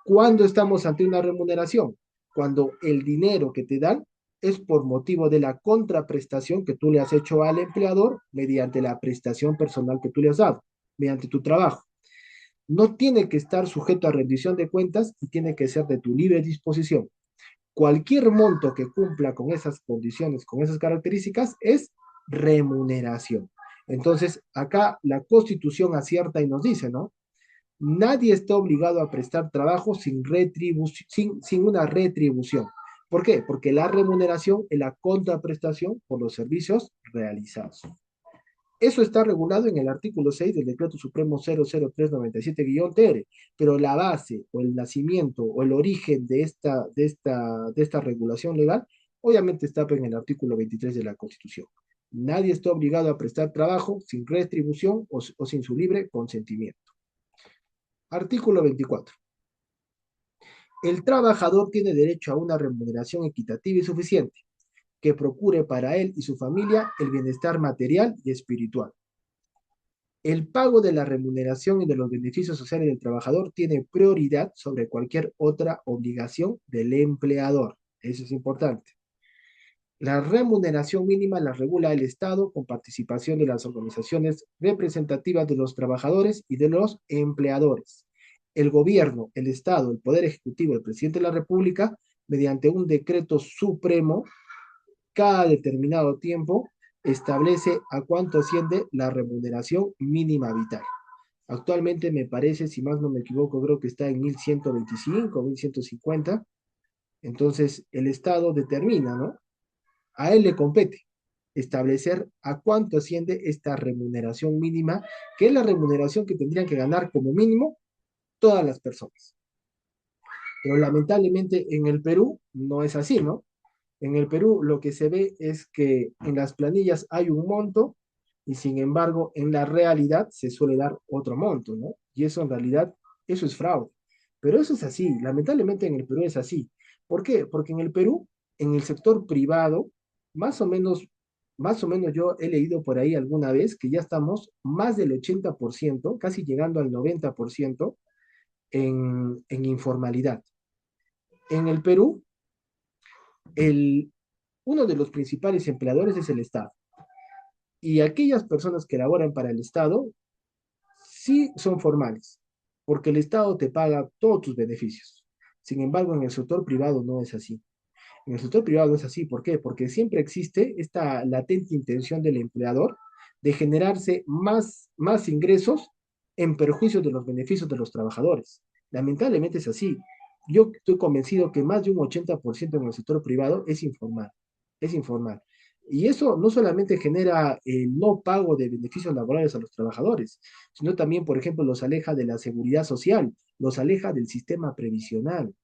¿Cuándo estamos ante una remuneración? Cuando el dinero que te dan es por motivo de la contraprestación que tú le has hecho al empleador mediante la prestación personal que tú le has dado, mediante tu trabajo. No tiene que estar sujeto a rendición de cuentas y tiene que ser de tu libre disposición. Cualquier monto que cumpla con esas condiciones, con esas características, es remuneración. Entonces, acá la Constitución acierta y nos dice, ¿no? Nadie está obligado a prestar trabajo sin una retribución. ¿Por qué? Porque la remuneración es la contraprestación por los servicios realizados. Eso está regulado en el artículo 6 del Decreto Supremo 00397-TR, pero la base o el nacimiento o el origen de esta regulación legal obviamente está en el artículo 23 de la Constitución. Nadie está obligado a prestar trabajo sin retribución o sin su libre consentimiento. Artículo 24. El trabajador tiene derecho a una remuneración equitativa y suficiente, que procure para él y su familia el bienestar material y espiritual. El pago de la remuneración y de los beneficios sociales del trabajador tiene prioridad sobre cualquier otra obligación del empleador. Eso es importante. La remuneración mínima la regula el Estado con participación de las organizaciones representativas de los trabajadores y de los empleadores. El gobierno, el Estado, el Poder Ejecutivo, el presidente de la República, mediante un decreto supremo, cada determinado tiempo, establece a cuánto asciende la remuneración mínima vital. Actualmente me parece, si más no me equivoco, creo que está en 1125, 1150. Entonces, el Estado determina, ¿no? A él le compete establecer a cuánto asciende esta remuneración mínima, que es la remuneración que tendrían que ganar como mínimo todas las personas. Pero lamentablemente en el Perú no es así, ¿no? En el Perú lo que se ve es que en las planillas hay un monto y sin embargo en la realidad se suele dar otro monto, ¿no? Y eso en realidad, eso es fraude. Pero eso es así, lamentablemente en el Perú es así. ¿Por qué? Porque en el Perú, en el sector privado, más o menos, más o menos yo he leído por ahí alguna vez que ya estamos más del 80%, casi llegando al 90% en informalidad. En el Perú, el, uno de los principales empleadores es el Estado. Y aquellas personas que laboran para el Estado sí son formales, porque el Estado te paga todos tus beneficios. Sin embargo, en el sector privado no es así. En el sector privado no es así. ¿Por qué? Porque siempre existe esta latente intención del empleador de generarse más ingresos en perjuicio de los beneficios de los trabajadores. Lamentablemente es así. Yo estoy convencido que más de un 80% en el sector privado es informal. Es informal. Y eso no solamente genera el no pago de beneficios laborales a los trabajadores, sino también, por ejemplo, los aleja de la seguridad social, los aleja del sistema previsional.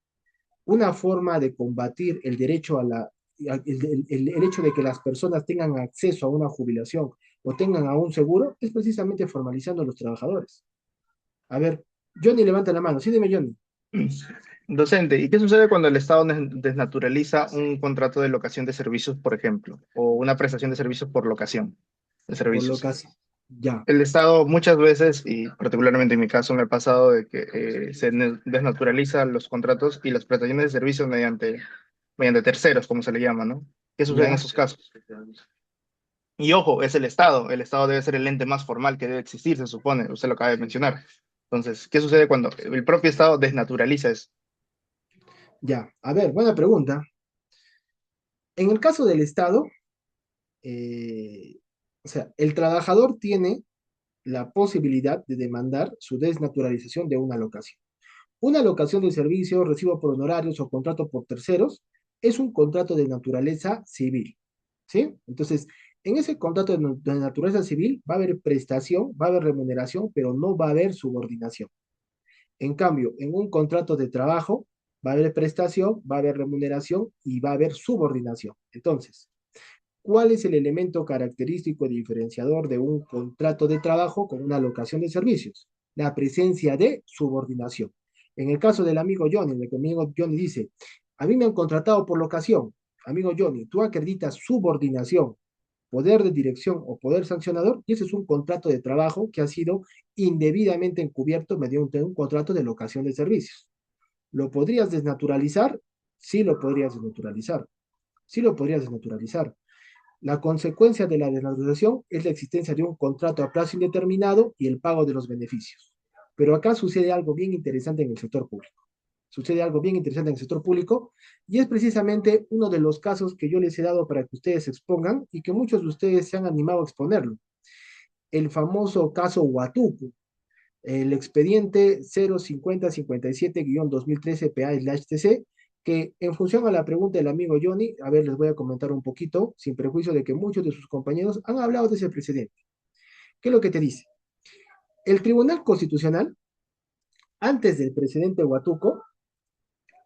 Una forma de combatir el derecho el hecho de que las personas tengan acceso a una jubilación o tengan a un seguro es precisamente formalizando a los trabajadores. A ver, Johnny levanta la mano, sí, dime Johnny. Docente, ¿y qué sucede cuando el Estado desnaturaliza un contrato de locación de servicios, por ejemplo, o una prestación de servicios por locación de Por lo servicios? que hace. Ya. El Estado muchas veces, y particularmente en mi caso me ha pasado, de que desnaturaliza los contratos y las prestaciones de servicios mediante terceros, como se le llama, ¿no? ¿Qué sucede en Ya. esos casos? Y ojo, es el Estado debe ser el ente más formal que debe existir, se supone, usted lo acaba de mencionar. Entonces, ¿qué sucede cuando el propio Estado desnaturaliza eso? Ya, a ver, buena pregunta. En el caso del Estado, o sea, el trabajador tiene la posibilidad de demandar su desnaturalización de una locación. Una locación de servicio, recibo por honorarios o contrato por terceros es un contrato de naturaleza civil, ¿sí? Entonces, en ese contrato de naturaleza civil va a haber prestación, va a haber remuneración, pero no va a haber subordinación. En cambio, en un contrato de trabajo va a haber prestación, va a haber remuneración y va a haber subordinación. Entonces, ¿cuál es el elemento característico diferenciador de un contrato de trabajo con una locación de servicios? La presencia de subordinación. En el caso del amigo Johnny, el amigo Johnny dice, a mí me han contratado por locación. Amigo Johnny, tú acreditas subordinación, poder de dirección o poder sancionador, y ese es un contrato de trabajo que ha sido indebidamente encubierto mediante un contrato de locación de servicios. ¿Lo podrías desnaturalizar? Sí lo podrías desnaturalizar. Sí lo podrías desnaturalizar. La consecuencia de la desnaturalización es la existencia de un contrato a plazo indeterminado y el pago de los beneficios. Pero acá sucede algo bien interesante en el sector público. Sucede algo bien interesante en el sector público y es precisamente uno de los casos que yo les he dado para que ustedes expongan y que muchos de ustedes se han animado a exponerlo. El famoso caso Huatuco, el expediente 05057-2013 PA/TC, que en función a la pregunta del amigo Johnny, a ver, les voy a comentar un poquito, sin prejuicio de que muchos de sus compañeros han hablado de ese precedente. ¿Qué es lo que te dice? El Tribunal Constitucional, antes del precedente Huatuco,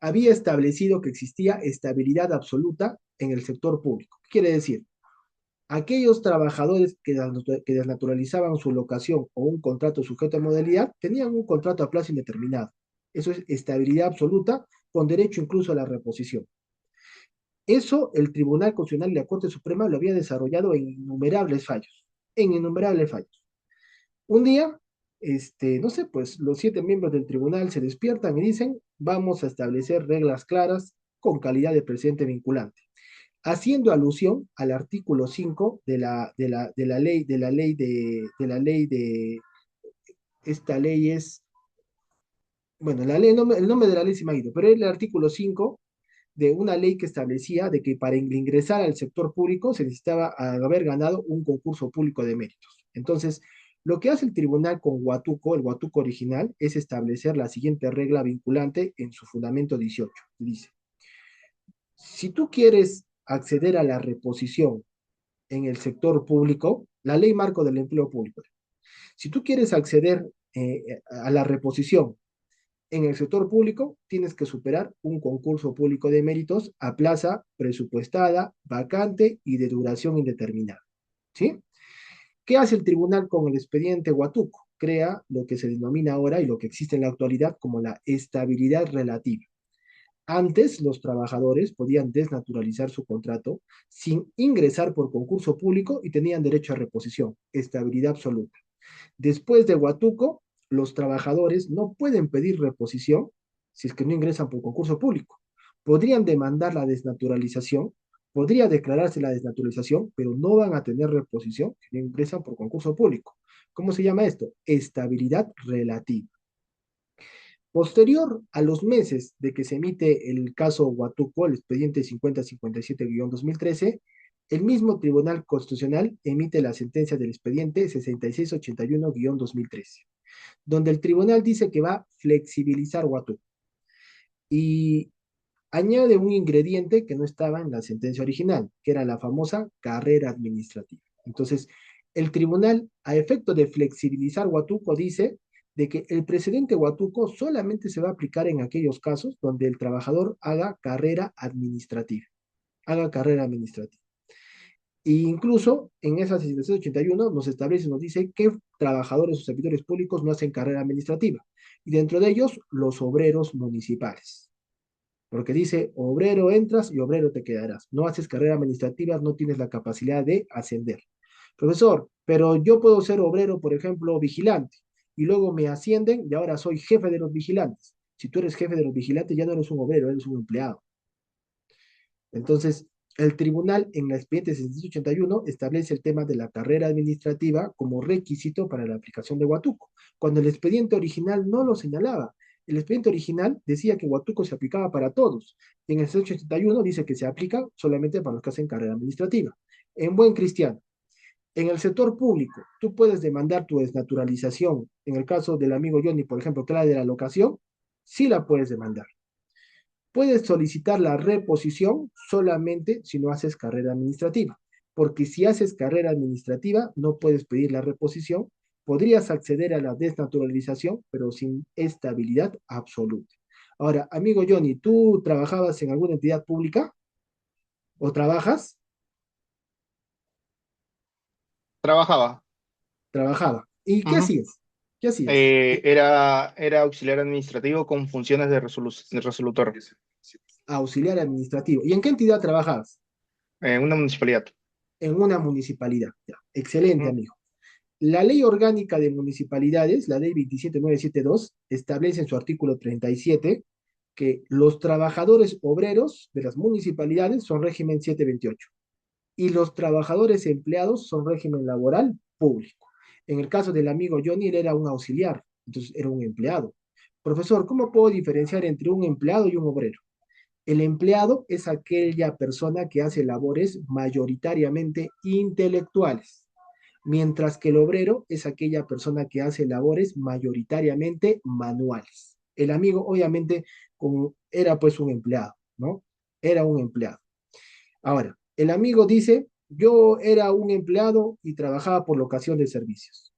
había establecido que existía estabilidad absoluta en el sector público. ¿Qué quiere decir? Aquellos trabajadores que desnaturalizaban su locación o un contrato sujeto a modalidad tenían un contrato a plazo indeterminado. Eso es estabilidad absoluta con derecho incluso a la reposición. Eso el Tribunal Constitucional y la Corte Suprema lo había desarrollado en innumerables fallos. Un día, no sé, pues los 7 miembros del tribunal se despiertan y dicen, vamos a establecer reglas claras con calidad de precedente vinculante, haciendo alusión al artículo 5 esta ley es, bueno, el nombre de la ley se me ha ido, pero es el artículo 5 de una ley que establecía de que para ingresar al sector público se necesitaba haber ganado un concurso público de méritos. Entonces, lo que hace el tribunal con Huatuco, el Huatuco original, es establecer la siguiente regla vinculante en su fundamento 18. Dice, si tú quieres acceder a la reposición en el sector público, la ley marco del empleo público. Si tú quieres acceder a la reposición en el sector público, tienes que superar un concurso público de méritos a plaza presupuestada, vacante y de duración indeterminada. ¿Sí? ¿Qué hace el tribunal con el expediente Huatuco? Crea lo que se denomina ahora y lo que existe en la actualidad como la estabilidad relativa. Antes, los trabajadores podían desnaturalizar su contrato sin ingresar por concurso público y tenían derecho a reposición, estabilidad absoluta. Después de Huatuco, los trabajadores no pueden pedir reposición si es que no ingresan por concurso público. Podrían demandar la desnaturalización, podría declararse la desnaturalización, pero no van a tener reposición si no ingresan por concurso público. ¿Cómo se llama esto? Estabilidad relativa. Posterior a los meses de que se emite el caso Huatuco, el expediente 5057-2013, el mismo Tribunal Constitucional emite la sentencia del expediente 6681-2013, donde el tribunal dice que va a flexibilizar Huatuco y añade un ingrediente que no estaba en la sentencia original, que era la famosa carrera administrativa. Entonces, el tribunal, a efecto de flexibilizar Huatuco, dice de que el precedente Huatuco solamente se va a aplicar en aquellos casos donde el trabajador haga carrera administrativa. Haga carrera administrativa. E incluso en esa 681 nos establece, nos dice que trabajadores o servidores públicos no hacen carrera administrativa. Y dentro de ellos, los obreros municipales. Porque dice, obrero entras y obrero te quedarás. No haces carrera administrativa, no tienes la capacidad de ascender. Profesor, pero yo puedo ser obrero, por ejemplo, vigilante, y luego me ascienden y ahora soy jefe de los vigilantes. Si tú eres jefe de los vigilantes, ya no eres un obrero, eres un empleado. Entonces, El tribunal en la expediente 681 establece el tema de la carrera administrativa como requisito para la aplicación de Huatuco, cuando el expediente original no lo señalaba. El expediente original decía que Huatuco se aplicaba para todos, y en el 681 dice que se aplica solamente para los que hacen carrera administrativa. En buen cristiano, en el sector público, tú puedes demandar tu desnaturalización. En el caso del amigo Johnny, por ejemplo, que era de la locación, sí la puedes demandar. Puedes solicitar la reposición solamente si no haces carrera administrativa, porque si haces carrera administrativa no puedes pedir la reposición, podrías acceder a la desnaturalización, pero sin estabilidad absoluta. Ahora, amigo Johnny, ¿tú trabajabas en alguna entidad pública o trabajas? Trabajaba. Trabajaba. ¿Y qué Ujú. hacías? ¿Qué hacías? Era auxiliar administrativo con funciones de resolutor Auxiliar administrativo. ¿Y en qué entidad trabajabas? en una municipalidad. En una municipalidad. Ya. Excelente, Ujú. amigo. La Ley Orgánica de Municipalidades, la Ley 27972, establece en su artículo 37 que los trabajadores obreros de las municipalidades son régimen 728 y los trabajadores empleados son régimen laboral público. En el caso del amigo Johnny, él era un auxiliar, entonces era un empleado. Profesor, ¿cómo puedo diferenciar entre un empleado y un obrero? El empleado es aquella persona que hace labores mayoritariamente intelectuales, mientras que el obrero es aquella persona que hace labores mayoritariamente manuales. El amigo, obviamente, era pues un empleado, ¿no? Era un empleado. Ahora, el amigo dice, yo era un empleado y trabajaba por locación de servicios.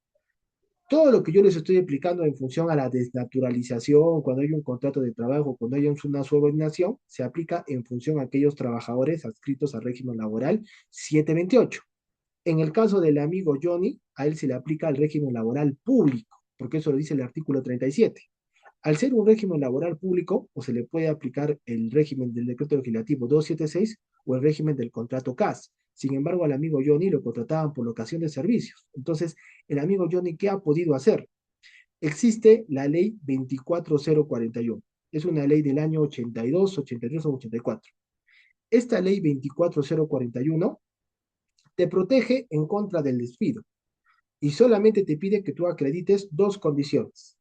Todo lo que yo les estoy explicando en función a la desnaturalización, cuando hay un contrato de trabajo, cuando hay una subordinación, se aplica en función a aquellos trabajadores adscritos al régimen laboral 728. En el caso del amigo Johnny, a él se le aplica el régimen laboral público, porque eso lo dice el artículo 37. Al ser un régimen laboral público, o se le puede aplicar el régimen del decreto legislativo 276 o el régimen del contrato CAS. Sin embargo, al amigo Johnny lo contrataban por locación de servicios. Entonces, el amigo Johnny, ¿qué ha podido hacer? Existe la ley 24041. Es una ley del año 82, 83 o 84. Esta ley 24041 te protege en contra del despido y solamente te pide que tú acredites dos condiciones: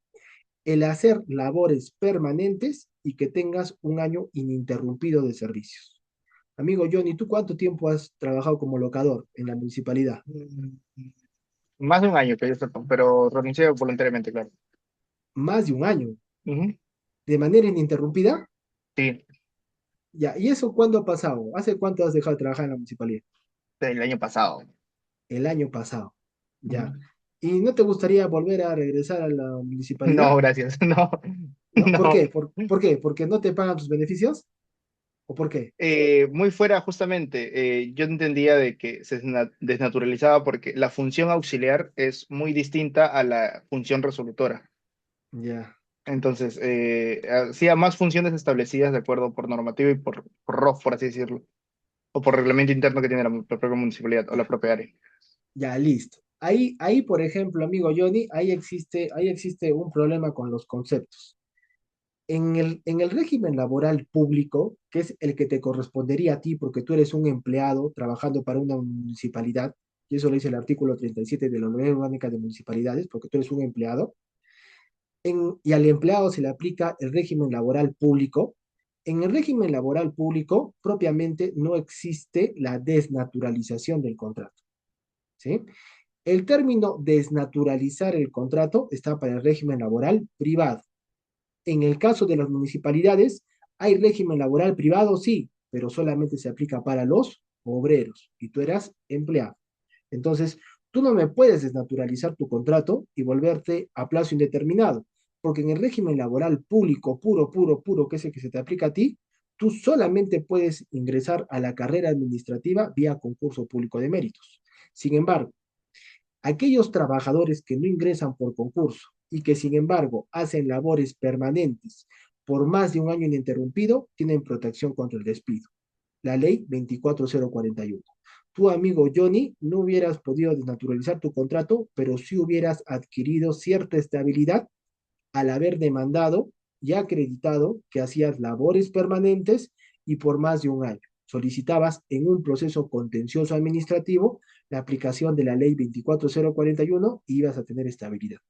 el hacer labores permanentes y que tengas un año ininterrumpido de servicios. Amigo Johnny, ¿tú cuánto tiempo has trabajado como locador en la municipalidad? Más de un año que yo sepa, pero renuncié voluntariamente, claro. Más de un año, Ujú. de manera ininterrumpida. Sí, Ya, ¿y eso cuándo ha pasado? ¿Hace cuánto has dejado de trabajar en la municipalidad? el año pasado. El año pasado. Ya. Ujú. ¿Y no te gustaría volver a regresar a la No, municipalidad? gracias. No, ¿No? ¿Por no. qué? ¿Por qué? ¿Porque no te pagan tus beneficios? ¿O por qué? Muy fuera, justamente, yo entendía de que se desnaturalizaba porque la función auxiliar es muy distinta a la función resolutora. Ya. Entonces, hacía más funciones establecidas de acuerdo por normativa y por ROF, por así decirlo, o por reglamento interno que tiene la propia municipalidad o la propia área. Ya, listo. Por ejemplo, amigo Johnny, ahí existe un problema con los conceptos. En el régimen laboral público, que es el que te correspondería a ti porque tú eres un empleado trabajando para una municipalidad, y eso lo dice el artículo 37 de la Ley Orgánica de Municipalidades, porque tú eres un empleado, y al empleado se le aplica el régimen laboral público. En el régimen laboral público, propiamente, no existe la desnaturalización del contrato, ¿sí? El término desnaturalizar el contrato está para el régimen laboral privado. En el caso de las municipalidades, hay régimen laboral privado, sí, pero solamente se aplica para los obreros y tú eras empleado. Entonces, tú no me puedes desnaturalizar tu contrato y volverte a plazo indeterminado, porque en el régimen laboral público, puro, puro, puro, que es el que se te aplica a ti, tú solamente puedes ingresar a la carrera administrativa vía concurso público de méritos. Sin embargo, aquellos trabajadores que no ingresan por concurso y que sin embargo hacen labores permanentes por más de un año ininterrumpido, tienen protección contra el despido. La ley 24041. Tu amigo Johnny no hubieras podido desnaturalizar tu contrato, pero sí hubieras adquirido cierta estabilidad al haber demandado y acreditado que hacías labores permanentes y por más de un año. solicitabas en un proceso contencioso administrativo la aplicación de la ley 24041 y ibas a tener estabilidad.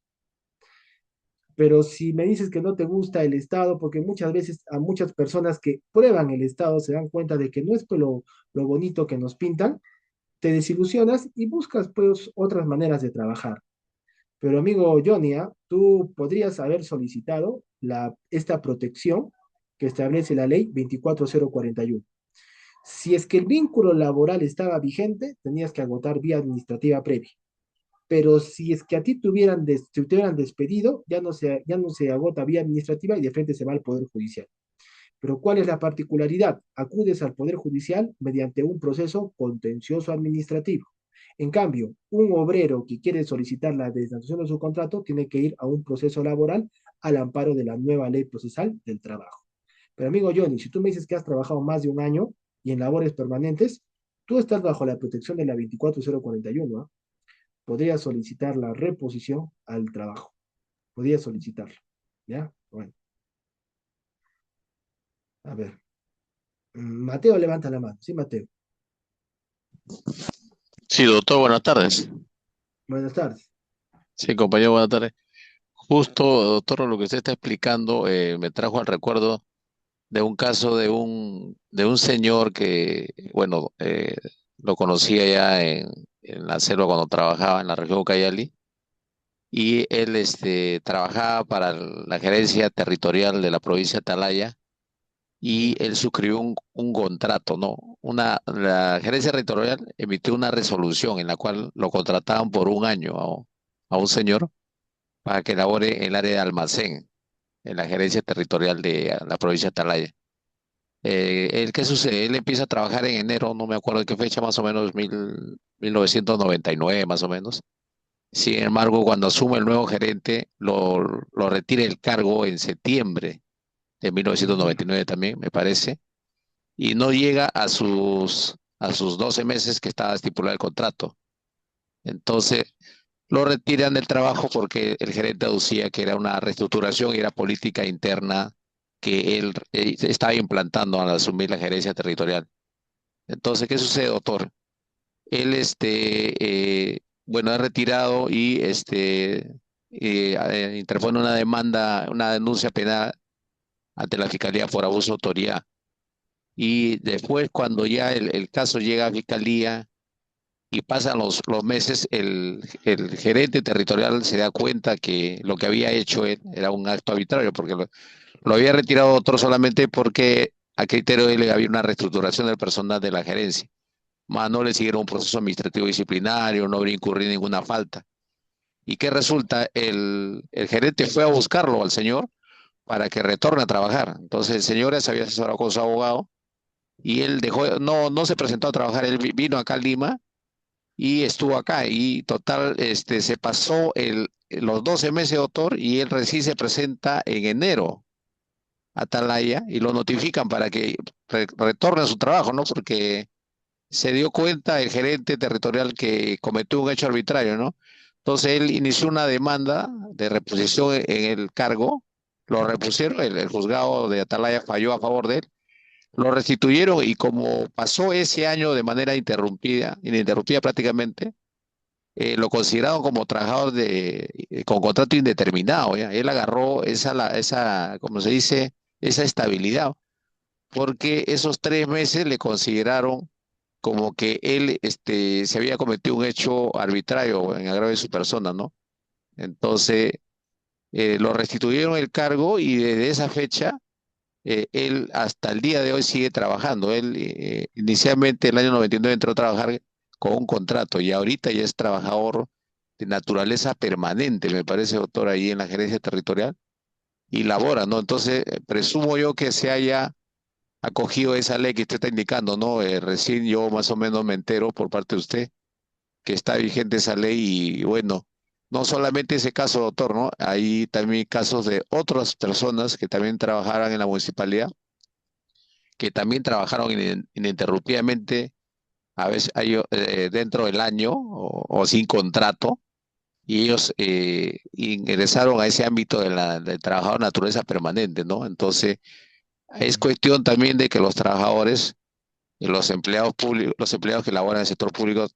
Pero si me dices que no te gusta el Estado, porque muchas veces a muchas personas que prueban el Estado se dan cuenta de que no es pues, lo bonito que nos pintan, te desilusionas y buscas pues otras maneras de trabajar. Pero amigo Johnny, ¿ah? Tú podrías haber solicitado esta protección que establece la ley 24041. Si es que el vínculo laboral estaba vigente, tenías que agotar vía administrativa previa. Pero si es que a ti te hubieran despedido, ya no se agota vía administrativa y de frente se va al Poder Judicial. Pero ¿cuál es la particularidad? Acudes al Poder Judicial mediante un proceso contencioso administrativo. En cambio, un obrero que quiere solicitar la desnación de su contrato tiene que ir a un proceso laboral al amparo de la nueva ley procesal del trabajo. Pero amigo Johnny, si tú me dices que has trabajado más de un año y en labores permanentes, tú estás bajo la protección de la 24041, ¿ah? Podrías solicitar la reposición al trabajo. Podrías solicitarlo. ¿Ya? Bueno, a ver. Mateo levanta la mano. Sí, Mateo. Sí, doctor, buenas tardes. Buenas tardes. Sí, compañero, buenas tardes. Justo, doctor, lo que usted está explicando me trajo al recuerdo de un caso de un señor que, bueno, lo conocía ya en la selva cuando trabajaba en la región Ucayali, y él trabajaba para la gerencia territorial de la provincia de Atalaya, y él suscribió un contrato, ¿no? La gerencia territorial emitió una resolución en la cual lo contrataban por un año a un señor para que labore en el área de almacén, en la gerencia territorial de la provincia de Atalaya. ¿Qué sucede? Él empieza a trabajar en enero, no me acuerdo de qué fecha, más o menos 1999, más o menos. Sin embargo, cuando asume el nuevo gerente, lo retira el cargo en septiembre de Mm, 1999 también, me parece, y no llega a sus 12 meses que estaba estipulado el contrato. Entonces, lo retiran del trabajo porque el gerente aducía que era una reestructuración y era política interna que él estaba implantando al asumir la gerencia territorial. Entonces, ¿qué sucede, doctor? Él, bueno, es retirado y interpone una demanda, una denuncia penal ante la Fiscalía por abuso de autoridad. Y después, cuando ya el caso llega a Fiscalía y pasan los meses, el gerente territorial se da cuenta que lo que había hecho él era un acto arbitrario, porque lo había retirado otro solamente porque a criterio de él había una reestructuración del personal de la gerencia. Más no le siguieron un proceso administrativo disciplinario, no habría incurrido en ninguna falta. ¿Y qué resulta? El gerente fue a buscarlo al señor para que retorne a trabajar. Entonces el señor ya se había asesorado con su abogado y él no se presentó a trabajar, él vino acá a Lima y estuvo acá y total, se pasó los 12 meses, doctor, y él recién se presenta en enero a Atalaya y lo notifican para que retorne a su trabajo, ¿no? Porque se dio cuenta el gerente territorial que cometió un hecho arbitrario, ¿no? Entonces él inició una demanda de reposición en el cargo, lo repusieron, el juzgado de Atalaya falló a favor de él, lo restituyeron y como pasó ese año de manera ininterrumpida prácticamente, lo consideraron como trabajador con contrato indeterminado, ¿ya? Él agarró como se dice, esa estabilidad, porque esos 3 meses le consideraron como que él se había cometido un hecho arbitrario en agravio de su persona, ¿no? Entonces, lo restituyeron el cargo y desde esa fecha, él hasta el día de hoy sigue trabajando. Él inicialmente en el año 99 entró a trabajar con un contrato y ahorita ya es trabajador de naturaleza permanente, me parece, doctor, ahí en la gerencia territorial y labora, ¿no? Entonces, presumo yo que se haya acogido esa ley que usted está indicando, ¿no? Recién yo más o menos me entero por parte de usted que está vigente esa ley y bueno, no solamente ese caso, doctor, ¿no? Hay también casos de otras personas que también trabajaran en la municipalidad, que también trabajaron ininterrumpidamente, a veces dentro del año o sin contrato, y ellos ingresaron a ese ámbito del trabajador de naturaleza permanente, ¿no? Entonces, es mm, cuestión también de que los trabajadores los empleados públicos, los empleados que laboran en el sector público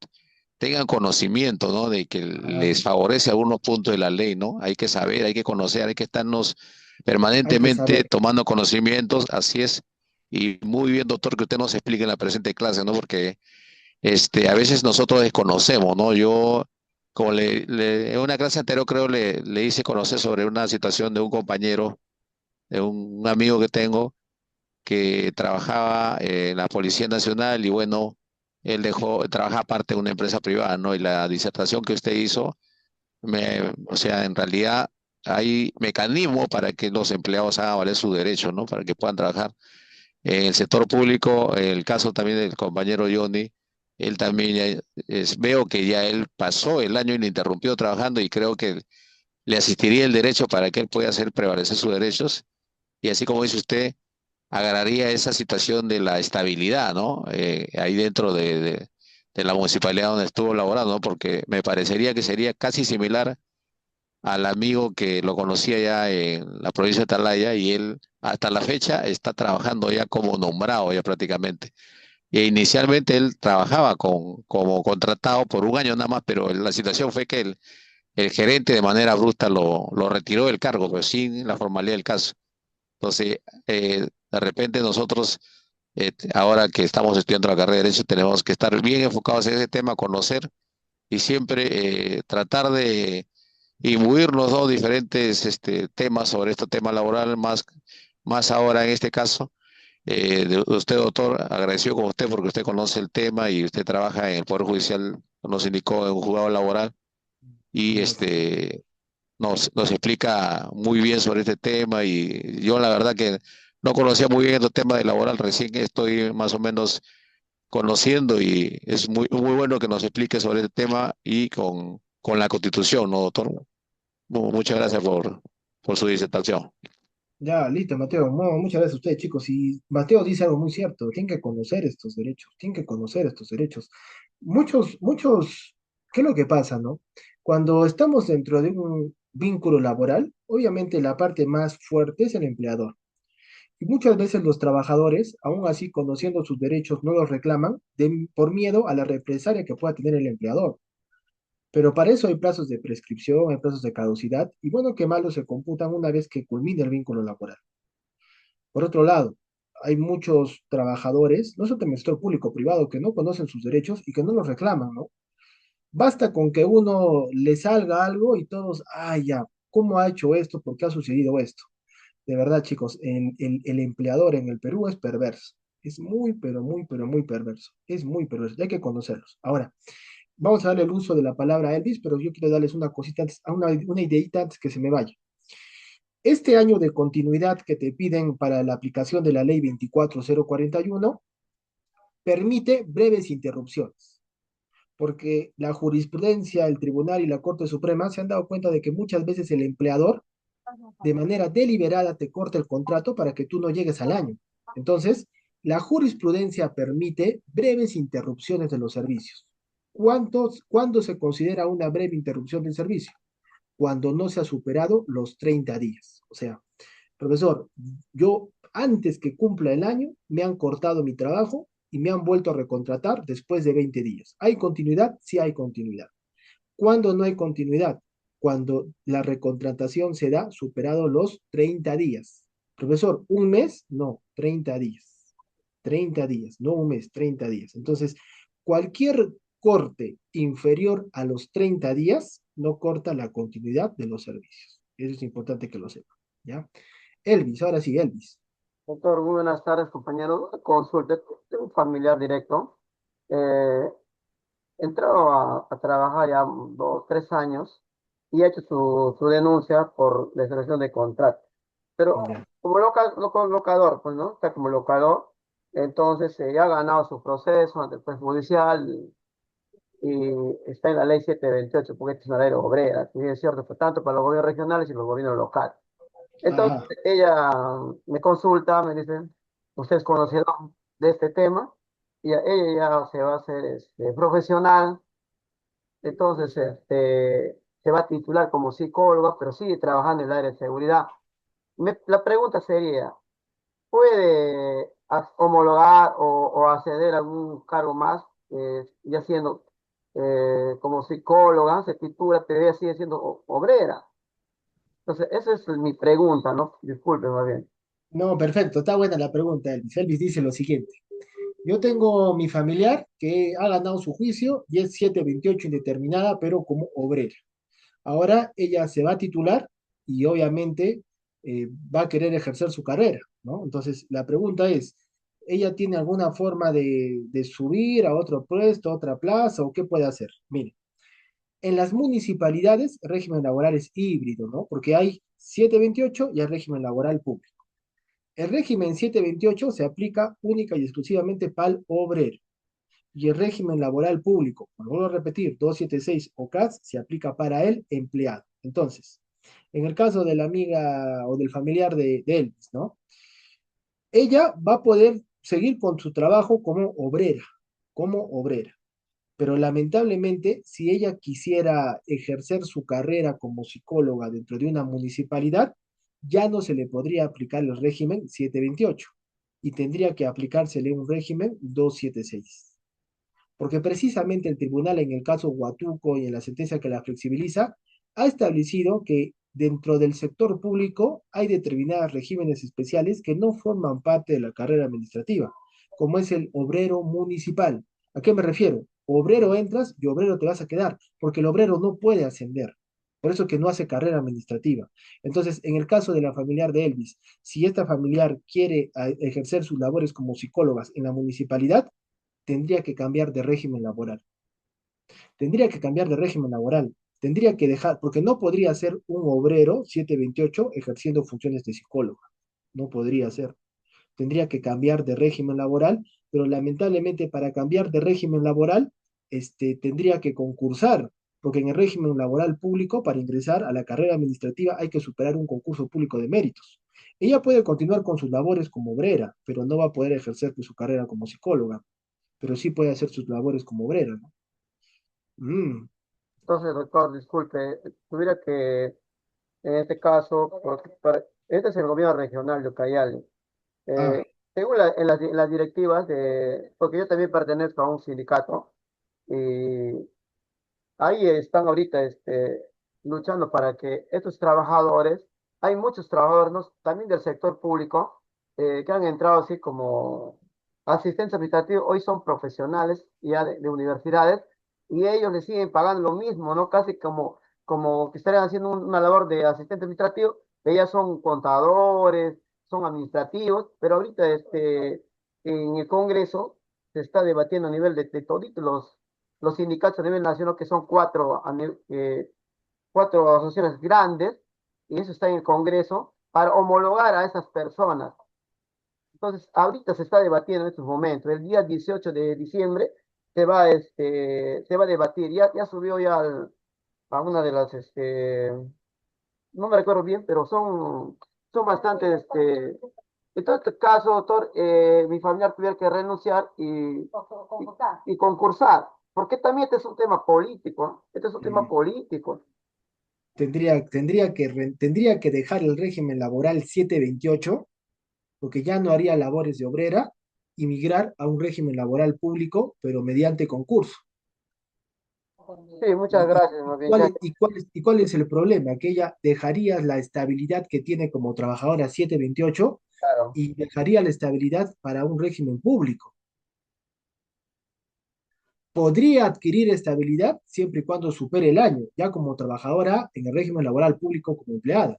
tengan conocimiento, ¿no? De que les Claro, favorece algunos puntos de la ley, ¿no? Hay que saber, hay que conocer, hay que estarnos hay que permanentemente saber. tomando conocimientos, así es. Y muy bien, doctor, que usted nos explique en la presente clase, ¿no? Porque a veces nosotros desconocemos, ¿no? Yo, como en una clase anterior creo le hice conocer sobre una situación de un compañero, de un amigo que tengo, que trabajaba en la Policía Nacional y bueno, él dejó, trabaja aparte de una empresa privada, ¿no? Y la disertación que usted hizo, o sea, en realidad hay mecanismos para que los empleados hagan valer sus derechos, ¿no? Para que puedan trabajar en el sector público. El caso también del compañero Johnny, él también veo que ya él pasó el año ininterrumpido trabajando y creo que le asistiría el derecho para que él pueda hacer prevalecer sus derechos. Y así como dice usted, agarraría esa situación de la estabilidad, ¿no? Ahí dentro de la municipalidad donde estuvo laborando, ¿no? Porque me parecería que sería casi similar al amigo que lo conocía ya en la provincia de Atalaya y él hasta la fecha está trabajando ya como nombrado ya prácticamente. E inicialmente él trabajaba como contratado por un año nada más, pero la situación fue que el gerente de manera brusca lo retiró del cargo, pero sin la formalidad del caso. Entonces, de repente nosotros, ahora que estamos estudiando la carrera de Derecho, tenemos que estar bien enfocados en ese tema, conocer y siempre tratar de imbuirnos, ¿no? Diferentes temas sobre este tema laboral, más ahora en este caso. De usted, doctor, agradecido con usted porque usted conoce el tema y usted trabaja en el Poder Judicial, nos indicó en un juzgado laboral y Gracias. nos explica muy bien sobre este tema y yo la verdad que no conocía muy bien estos temas de laboral, recién estoy más o menos conociendo y es muy bueno que nos explique sobre este tema y con la Constitución, ¿no, doctor? Muchas gracias por su disertación. Ya, listo, Mateo. No, muchas gracias a ustedes, chicos. Y Mateo dice algo muy cierto. Tienen que conocer estos derechos. Tienen que conocer estos derechos. Muchos, ¿qué es lo que pasa, no? Cuando estamos dentro de un vínculo laboral, obviamente la parte más fuerte es el empleador. Y muchas veces los trabajadores, aún así conociendo sus derechos, no los reclaman por miedo a la represalia que pueda tener el empleador. Pero para eso hay plazos de prescripción, hay plazos de caducidad, y bueno, que malos se computan una vez que culmine el vínculo laboral. Por otro lado, hay muchos trabajadores, no solamente en el sector público, privado, que no conocen sus derechos y que no los reclaman, ¿no? Basta con que uno le salga algo y todos, ay, ya, ¿cómo ha hecho esto? ¿Por qué ha sucedido esto? De verdad, chicos, el empleador en el Perú es perverso. Es muy, pero muy perverso. Es muy perverso. Hay que conocerlos. Ahora, vamos a darle el uso de la palabra Elvis, pero yo quiero darles una cosita antes, una ideita antes que se me vaya. Este año de continuidad que te piden para la aplicación de la ley 24041 permite breves interrupciones, porque la jurisprudencia, el tribunal y la Corte Suprema se han dado cuenta de que muchas veces el empleador de manera deliberada te corta el contrato para que tú no llegues al año. Entonces, la jurisprudencia permite breves interrupciones de los servicios. ¿Cuándo se considera una breve interrupción del servicio? Cuando no se ha superado los 30 días. O sea, profesor, yo antes que cumpla el año me han cortado mi trabajo y me han vuelto a recontratar después de 20 días. ¿Hay continuidad? Sí hay continuidad. ¿Cuándo no hay continuidad? Cuando la recontratación se da superado los 30 días. Profesor, ¿un mes? No, 30 días. 30 días, no un mes, 30 días. Entonces, cualquier corte inferior a los 30 días no corta la continuidad de los servicios. Eso es importante que lo sepan, ¿ya? Elvis, ahora sí, Elvis. Doctor, muy buenas tardes, compañero. Consulta, tengo un familiar directo. Eh, Entró a trabajar ya 2, 3 años y ha hecho su denuncia por deserción de contrato. Pero Ya. como locador, pues, ¿no? Está como locador. Entonces, ya ha ganado su proceso ante el juez judicial y está en la ley 728 porque esta es una ley obrera. Y es cierto, fue tanto para los gobiernos regionales y los gobiernos locales. Entonces Ajá. ella me consulta, me dice, usted es conocedor de este tema, y ella ya se va a hacer profesional, entonces se va a titular como psicóloga, pero sigue trabajando en el área de seguridad. La pregunta sería, ¿puede homologar o acceder a algún cargo más, ya siendo como psicóloga, se titula, pero ella sigue siendo obrera. Entonces, esa es mi pregunta, ¿no? Disculpe, más bien. No, perfecto, está buena la pregunta, Elvis. Elvis dice lo siguiente. Yo tengo mi familiar que ha ganado su juicio y es 728 indeterminada, pero como obrera. Ahora ella se va a titular y obviamente va a querer ejercer su carrera, ¿no? Entonces, la pregunta es, ¿ella tiene alguna forma de subir a otro puesto, a otra plaza, o qué puede hacer? Mire, en las municipalidades el régimen laboral es híbrido, ¿no? Porque hay 728 y el régimen laboral público. El régimen 728 se aplica única y exclusivamente para el obrero. Y el régimen laboral público, como vuelvo a repetir, 276 o CAS, se aplica para el empleado. Entonces, en el caso de la amiga o del familiar de Elvis, ¿no? Ella va a poder seguir con su trabajo como obrera. Pero lamentablemente, si ella quisiera ejercer su carrera como psicóloga dentro de una municipalidad, ya no se le podría aplicar el régimen 728 y tendría que aplicársele un régimen 276. Porque precisamente el tribunal en el caso Huatuco y en la sentencia que la flexibiliza, ha establecido que dentro del sector público hay determinados regímenes especiales que no forman parte de la carrera administrativa, como es el obrero municipal. ¿A qué me refiero? Obrero entras y obrero te vas a quedar, porque el obrero no puede ascender. Por eso que no hace carrera administrativa. Entonces, en el caso de la familiar de Elvis, si esta familiar quiere ejercer sus labores como psicólogas en la municipalidad, tendría que cambiar de régimen laboral. Tendría que cambiar de régimen laboral. Tendría que dejar, porque no podría ser un obrero 728 ejerciendo funciones de psicólogo. No podría ser. Tendría que cambiar de régimen laboral, pero lamentablemente para cambiar de régimen laboral, tendría que concursar, porque en el régimen laboral público, para ingresar a la carrera administrativa, hay que superar un concurso público de méritos. Ella puede continuar con sus labores como obrera, pero no va a poder ejercer su carrera como psicóloga, pero sí puede hacer sus labores como obrera, ¿no? Mm, Entonces, doctor, disculpe, tuviera que, en este caso, este es el gobierno regional de Ucayali. ah, Según en las directivas porque yo también pertenezco a un sindicato, y ahí están ahorita luchando para que estos trabajadores, hay muchos trabajadores también del sector público que han entrado así como asistentes administrativos, hoy son profesionales ya de universidades y ellos les siguen pagando lo mismo, ¿no? Casi como que estarían haciendo una labor de asistente administrativo, ellas son contadores, son administrativos, pero ahorita en el Congreso se está debatiendo a nivel de toditos los sindicatos a nivel nacional, que son cuatro asociaciones grandes, y eso está en el Congreso, para homologar a esas personas. Entonces, ahorita se está debatiendo en estos momentos. El día 18 de diciembre se va a debatir. Ya subió ya a una de las, no me recuerdo bien, pero son bastantes, en todo este caso, doctor, mi familiar tuviera que renunciar y concursar, porque también este es un tema político, ¿no? Este es un tema mm. político. Tendría que dejar el régimen laboral 728, porque ya no haría labores de obrera, y migrar a un régimen laboral público, pero mediante concurso. Sí, muchas ¿Y, gracias, más bien, y cuál es el problema? Que ella dejaría la estabilidad que tiene como trabajadora 728 claro. y dejaría la estabilidad para un régimen público. Podría adquirir estabilidad siempre y cuando supere el año, ya como trabajadora en el régimen laboral público como empleada.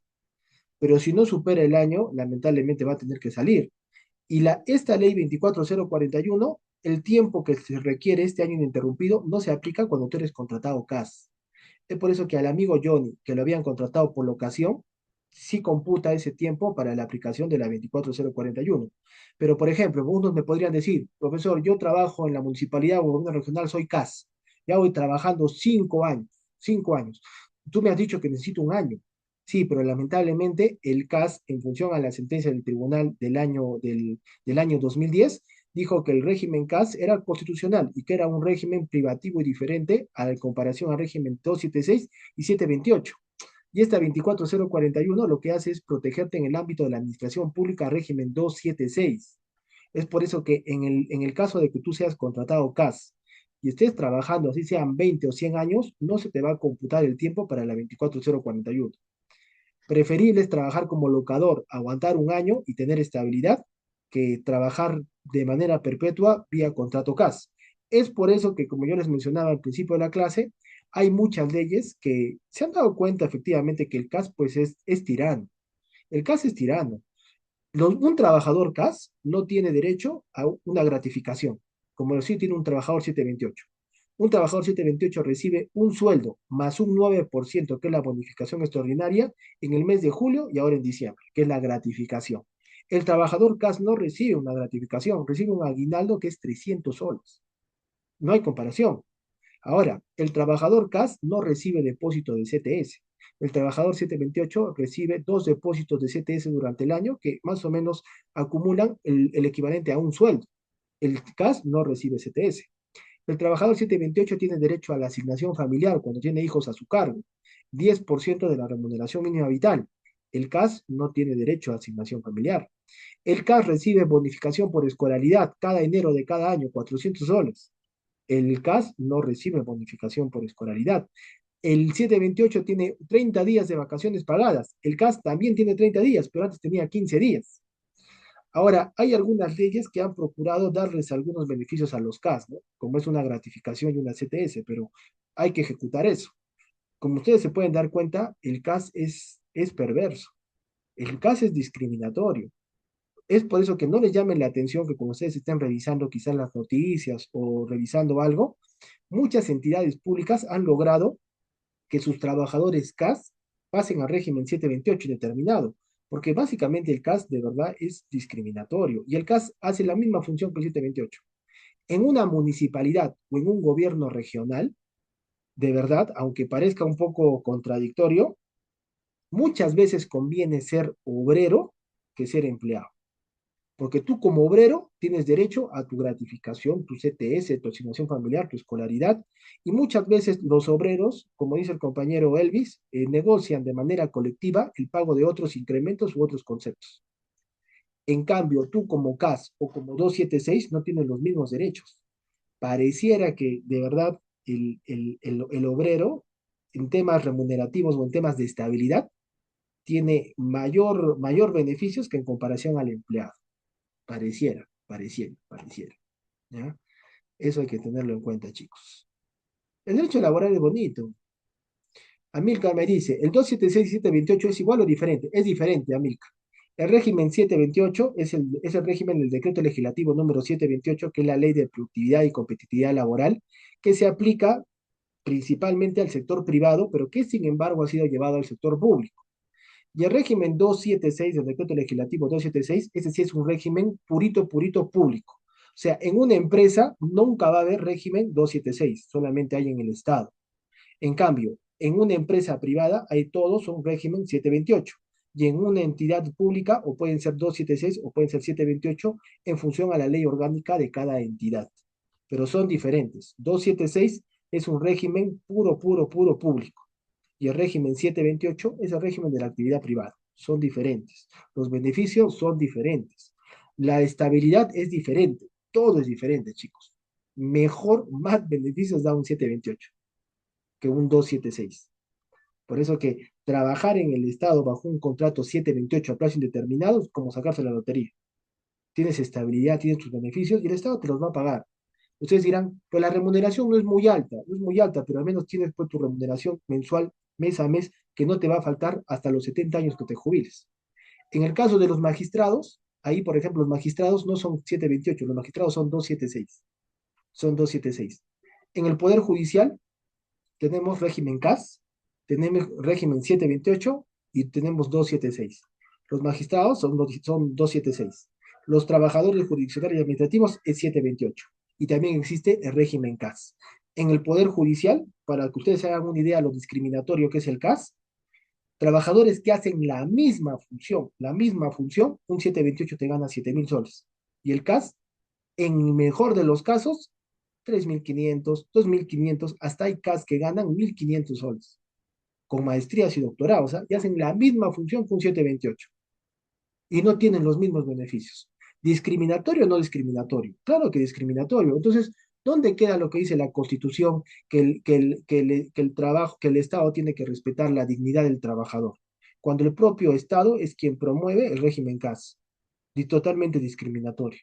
Pero si no supera el año, lamentablemente va a tener que salir. Y esta ley 24041, el tiempo que se requiere este año ininterrumpido no se aplica cuando tú eres contratado CAS. Es por eso que al amigo Johnny, que lo habían contratado por locación, sí computa ese tiempo para la aplicación de la 24041. Pero, por ejemplo, unos me podrían decir, profesor, yo trabajo en la municipalidad o gobierno regional, soy CAS. Ya voy trabajando 5 años, 5 años. Tú me has dicho que necesito un año. Sí, pero lamentablemente el CAS, en función a la sentencia del tribunal del año 2010, dijo que el régimen CAS era constitucional y que era un régimen privativo y diferente a la comparación al régimen 276 y 728. Y esta 24041 lo que hace es protegerte en el ámbito de la administración pública régimen 276. Es por eso que en el caso de que tú seas contratado CAS y estés trabajando, así sean 20 o 100 años, no se te va a computar el tiempo para la 24041. Preferible es trabajar como locador, aguantar un año y tener estabilidad, que trabajar de manera perpetua vía contrato CAS. Es por eso que, como yo les mencionaba al principio de la clase, hay muchas leyes que se han dado cuenta efectivamente que el CAS pues es tirano. El CAS es tirano. Un trabajador CAS no tiene derecho a una gratificación, como sí tiene un trabajador 728. Un trabajador 728 recibe un sueldo más un 9%, que es la bonificación extraordinaria, en el mes de julio y ahora en diciembre, que es la gratificación. El trabajador CAS no recibe una gratificación, recibe un aguinaldo que es 300 soles. No hay comparación. Ahora, el trabajador CAS no recibe depósito de CTS. El trabajador 728 recibe dos depósitos de CTS durante el año que más o menos acumulan el equivalente a un sueldo. El CAS no recibe CTS. El trabajador 728 tiene derecho a la asignación familiar cuando tiene hijos a su cargo, 10% de la remuneración mínima vital. El CAS no tiene derecho a asignación familiar. El CAS recibe bonificación por escolaridad cada enero de cada año, 400 soles. El CAS no recibe bonificación por escolaridad. El 728 tiene 30 días de vacaciones pagadas. El CAS también tiene 30 días, pero antes tenía 15 días. Ahora, hay algunas leyes que han procurado darles algunos beneficios a los CAS, ¿no? Como es una gratificación y una CTS, pero hay que ejecutar eso. Como ustedes se pueden dar cuenta, el CAS es perverso. El CAS es discriminatorio. Es por eso que no les llamen la atención que cuando ustedes estén revisando quizás las noticias o revisando algo, muchas entidades públicas han logrado que sus trabajadores CAS pasen al régimen 728 indeterminado, porque básicamente el CAS de verdad es discriminatorio y el CAS hace la misma función que el 728. En una municipalidad o en un gobierno regional, de verdad, aunque parezca un poco contradictorio, muchas veces conviene ser obrero que ser empleado. Porque tú como obrero tienes derecho a tu gratificación, tu CTS, tu asignación familiar, tu escolaridad, y muchas veces los obreros, como dice el compañero Elvis, negocian de manera colectiva el pago de otros incrementos u otros conceptos. En cambio, tú como CAS o como 276 no tienes los mismos derechos. Pareciera que de verdad el obrero en temas remunerativos o en temas de estabilidad tiene mayor beneficios que en comparación al empleado. Pareciera. ¿Ya? Eso hay que tenerlo en cuenta, chicos. El derecho laboral es bonito. Amilcar me dice, ¿el 276 y 728 es igual o diferente? Es diferente, Amilcar. El régimen 728 es el régimen del decreto legislativo número 728, que es la ley de productividad y competitividad laboral, que se aplica principalmente al sector privado, pero que sin embargo ha sido llevado al sector público. Y el régimen 276, el decreto legislativo 276, ese sí es un régimen purito público. O sea, en una empresa nunca va a haber régimen 276, solamente hay en el Estado. En cambio, en una empresa privada hay todos un régimen 728. Y en una entidad pública o pueden ser 276 o pueden ser 728 en función a la ley orgánica de cada entidad. Pero son diferentes. 276 es un régimen puro público y el régimen 728 es el régimen de la actividad privada. Son diferentes. Los beneficios son diferentes. La estabilidad es diferente. Todo es diferente, chicos. Mejor, más beneficios da un 728 que un 276. Por eso que trabajar en el Estado bajo un contrato 728 a plazo indeterminado es como sacarse la lotería. Tienes estabilidad, tienes tus beneficios y el Estado te los va a pagar. Ustedes dirán, pues la remuneración no es muy alta, pero al menos tienes pues tu remuneración mensual, mes a mes, que no te va a faltar hasta los 70 años que te jubiles. En el caso de los magistrados, ahí, por ejemplo, los magistrados no son 728, los magistrados son 276. Son 276. En el Poder Judicial tenemos régimen CAS, tenemos régimen 728 y tenemos 276. Los magistrados son 276. Los trabajadores jurisdiccionales y administrativos es 728. Y también existe el régimen CAS. En el Poder Judicial, para que ustedes se hagan una idea de lo discriminatorio que es el CAS, trabajadores que hacen la misma función, un 728 te gana 7.000 soles. Y el CAS, en el mejor de los casos, 3.500, 2.500, hasta hay CAS que ganan 1.500 soles, con maestrías y doctorados, ¿ah? Y hacen la misma función que un 728 y no tienen los mismos beneficios. ¿Discriminatorio o no discriminatorio? Claro que discriminatorio. Entonces, ¿dónde queda lo que dice la Constitución que el trabajo, que el Estado tiene que respetar la dignidad del trabajador? Cuando el propio Estado es quien promueve el régimen CAS, y totalmente discriminatorio.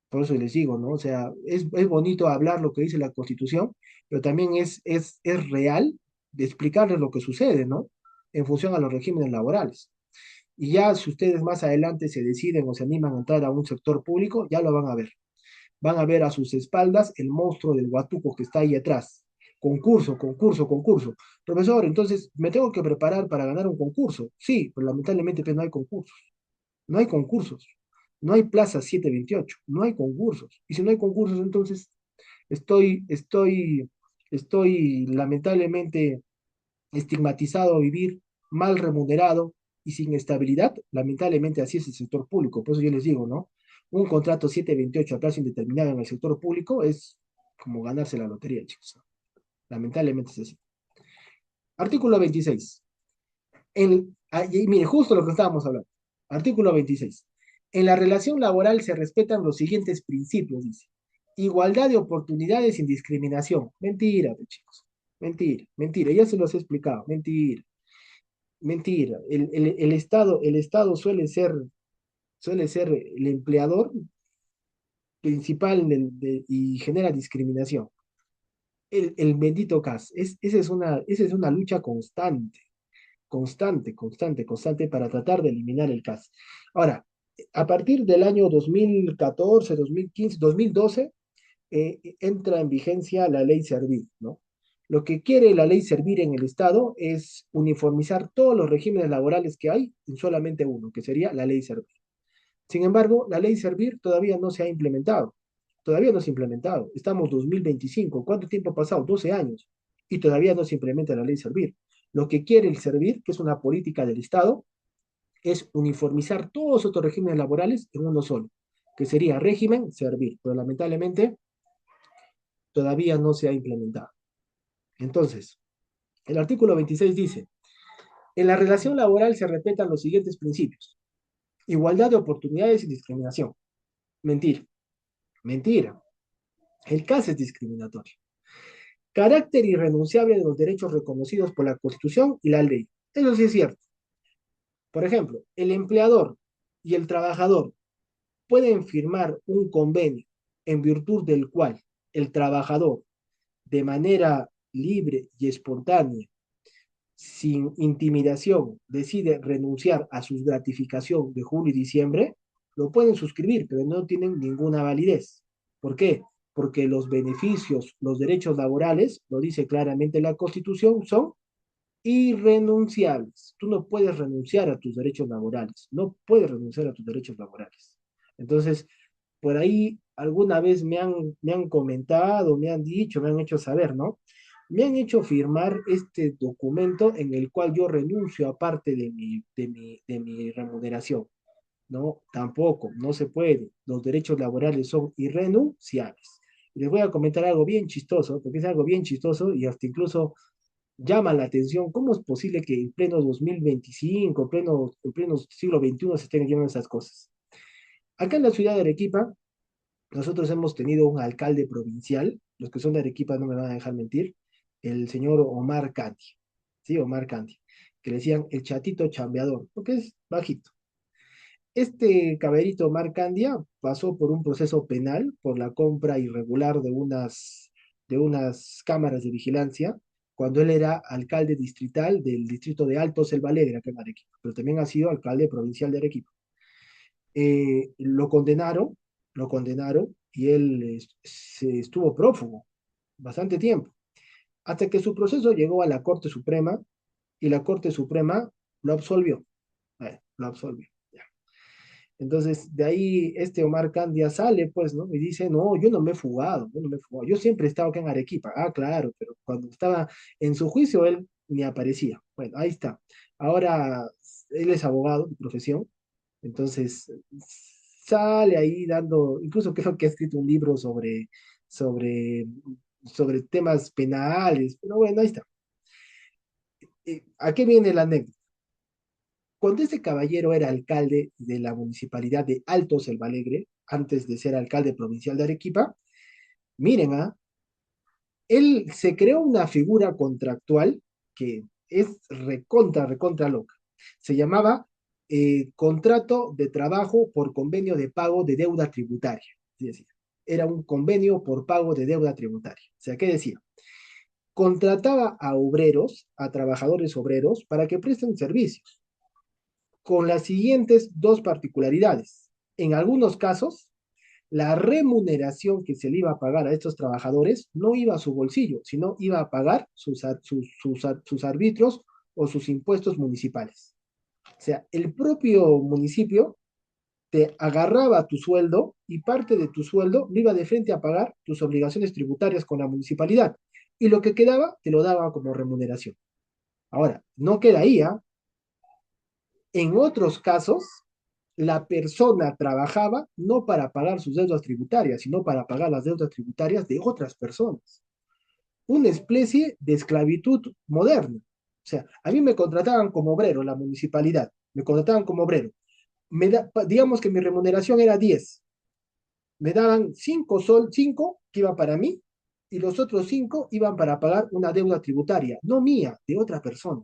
Por eso les digo, ¿no? O sea, es bonito hablar lo que dice la Constitución, pero también es real de explicarles lo que sucede, ¿no? En función a los regímenes laborales. Y ya si ustedes más adelante se deciden o se animan a entrar a un sector público, ya lo van a ver. Van a ver a sus espaldas el monstruo del Huatuco que está ahí atrás. Concurso, concurso, concurso. Profesor, entonces, ¿me tengo que preparar para ganar un concurso? Sí, pero lamentablemente pues, no hay concursos. No hay concursos. No hay plaza 728. No hay concursos. Y si no hay concursos, entonces estoy, estoy, estoy lamentablemente estigmatizado a vivir mal remunerado y sin estabilidad. Lamentablemente así es el sector público. Por eso yo les digo, ¿no? Un contrato 728 a plazo indeterminado en el sector público es como ganarse la lotería, chicos. Lamentablemente es así. Artículo 26. Y mire, justo lo que estábamos hablando. Artículo 26. En la relación laboral se respetan los siguientes principios, dice. Igualdad de oportunidades sin discriminación. Mentira, pues, chicos. Mentira, mentira. Ya se los he explicado. Mentira, mentira. El Estado suele ser el empleador principal y genera discriminación. El bendito CAS. Esa es una lucha constante. Constante para tratar de eliminar el CAS. Ahora, a partir del año 2014, 2015, 2012, entra en vigencia la ley Servir, ¿no? Lo que quiere la ley Servir en el Estado es uniformizar todos los regímenes laborales que hay en solamente uno, que sería la ley Servir. Sin embargo, la ley Servir todavía no se ha implementado. Todavía no se ha implementado. Estamos 2025. ¿Cuánto tiempo ha pasado? 12 años. Y todavía no se implementa la ley Servir. Lo que quiere el Servir, que es una política del Estado, es uniformizar todos estos regímenes laborales en uno solo, que sería régimen Servir. Pero lamentablemente todavía no se ha implementado. Entonces, el artículo 26 dice, en la relación laboral se respetan los siguientes principios. Igualdad de oportunidades y discriminación. Mentira, mentira. El caso es discriminatorio. Carácter irrenunciable de los derechos reconocidos por la Constitución y la ley. Eso sí es cierto. Por ejemplo, el empleador y el trabajador pueden firmar un convenio en virtud del cual el trabajador, de manera libre y espontánea, sin intimidación, decide renunciar a su gratificación de julio y diciembre, lo pueden suscribir, pero no tienen ninguna validez. ¿Por qué? Porque los beneficios, los derechos laborales, lo dice claramente la Constitución, son irrenunciables. Tú no puedes renunciar a tus derechos laborales, no puedes renunciar a tus derechos laborales. Entonces, por ahí alguna vez me han comentado, me han dicho, me han hecho saber, ¿no? Me han hecho firmar este documento en el cual yo renuncio a parte de mi remuneración. No, tampoco, no se puede. Los derechos laborales son irrenunciables. Les voy a comentar algo bien chistoso, porque es algo bien chistoso y hasta incluso llama la atención. ¿Cómo es posible que en pleno 2025, en pleno siglo XXI se estén haciendo esas cosas? Acá en la ciudad de Arequipa, nosotros hemos tenido un alcalde provincial, los que son de Arequipa no me van a dejar mentir, el señor Omar Candy, ¿sí? Omar Candy, que le decían el chatito chambeador, porque es bajito. Este caberito Omar Candia pasó por un proceso penal por la compra irregular de unas cámaras de vigilancia cuando él era alcalde distrital del distrito de Alto Selva Alegre, acá en Arequipa, pero también ha sido alcalde provincial de Arequipa. Lo condenaron, lo condenaron y él se estuvo prófugo bastante tiempo, hasta que su proceso llegó a la Corte Suprema y la Corte Suprema lo absolvió. Lo absolvió. Ya. Entonces, de ahí este Omar Candia sale, pues, ¿no? Y dice, no, yo no me he fugado, yo no me he fugado. Yo siempre he estado acá en Arequipa. Ah, claro, pero cuando estaba en su juicio, él ni aparecía. Bueno, ahí está. Ahora, él es abogado de profesión, entonces sale ahí dando, incluso creo que ha escrito un libro sobre, sobre temas penales, pero bueno, ahí está. ¿A qué viene la anécdota? Cuando este caballero era alcalde de la municipalidad de Alto Selvalegre, antes de ser alcalde provincial de Arequipa, miren, él se creó una figura contractual que es recontra loca. Se llamaba contrato de trabajo por convenio de pago de deuda tributaria. Es decir, era un convenio por pago de deuda tributaria. O sea, ¿qué decía? Contrataba a obreros, a trabajadores obreros, para que presten servicios, con las siguientes dos particularidades. En algunos casos, la remuneración que se le iba a pagar a estos trabajadores no iba a su bolsillo, sino iba a pagar sus árbitros o sus impuestos municipales. O sea, el propio municipio te agarraba tu sueldo y parte de tu sueldo lo iba de frente a pagar tus obligaciones tributarias con la municipalidad. Y lo que quedaba te lo daba como remuneración. Ahora, no queda ahí, ¿ah? En otros casos, la persona trabajaba no para pagar sus deudas tributarias, sino para pagar las deudas tributarias de otras personas. Una especie de esclavitud moderna. O sea, a mí me contrataban como obrero, la municipalidad, me contrataban como obrero. Digamos que mi remuneración era 10. Me daban 5 que iba para mí y los otros 5 iban para pagar una deuda tributaria, no mía, de otra persona.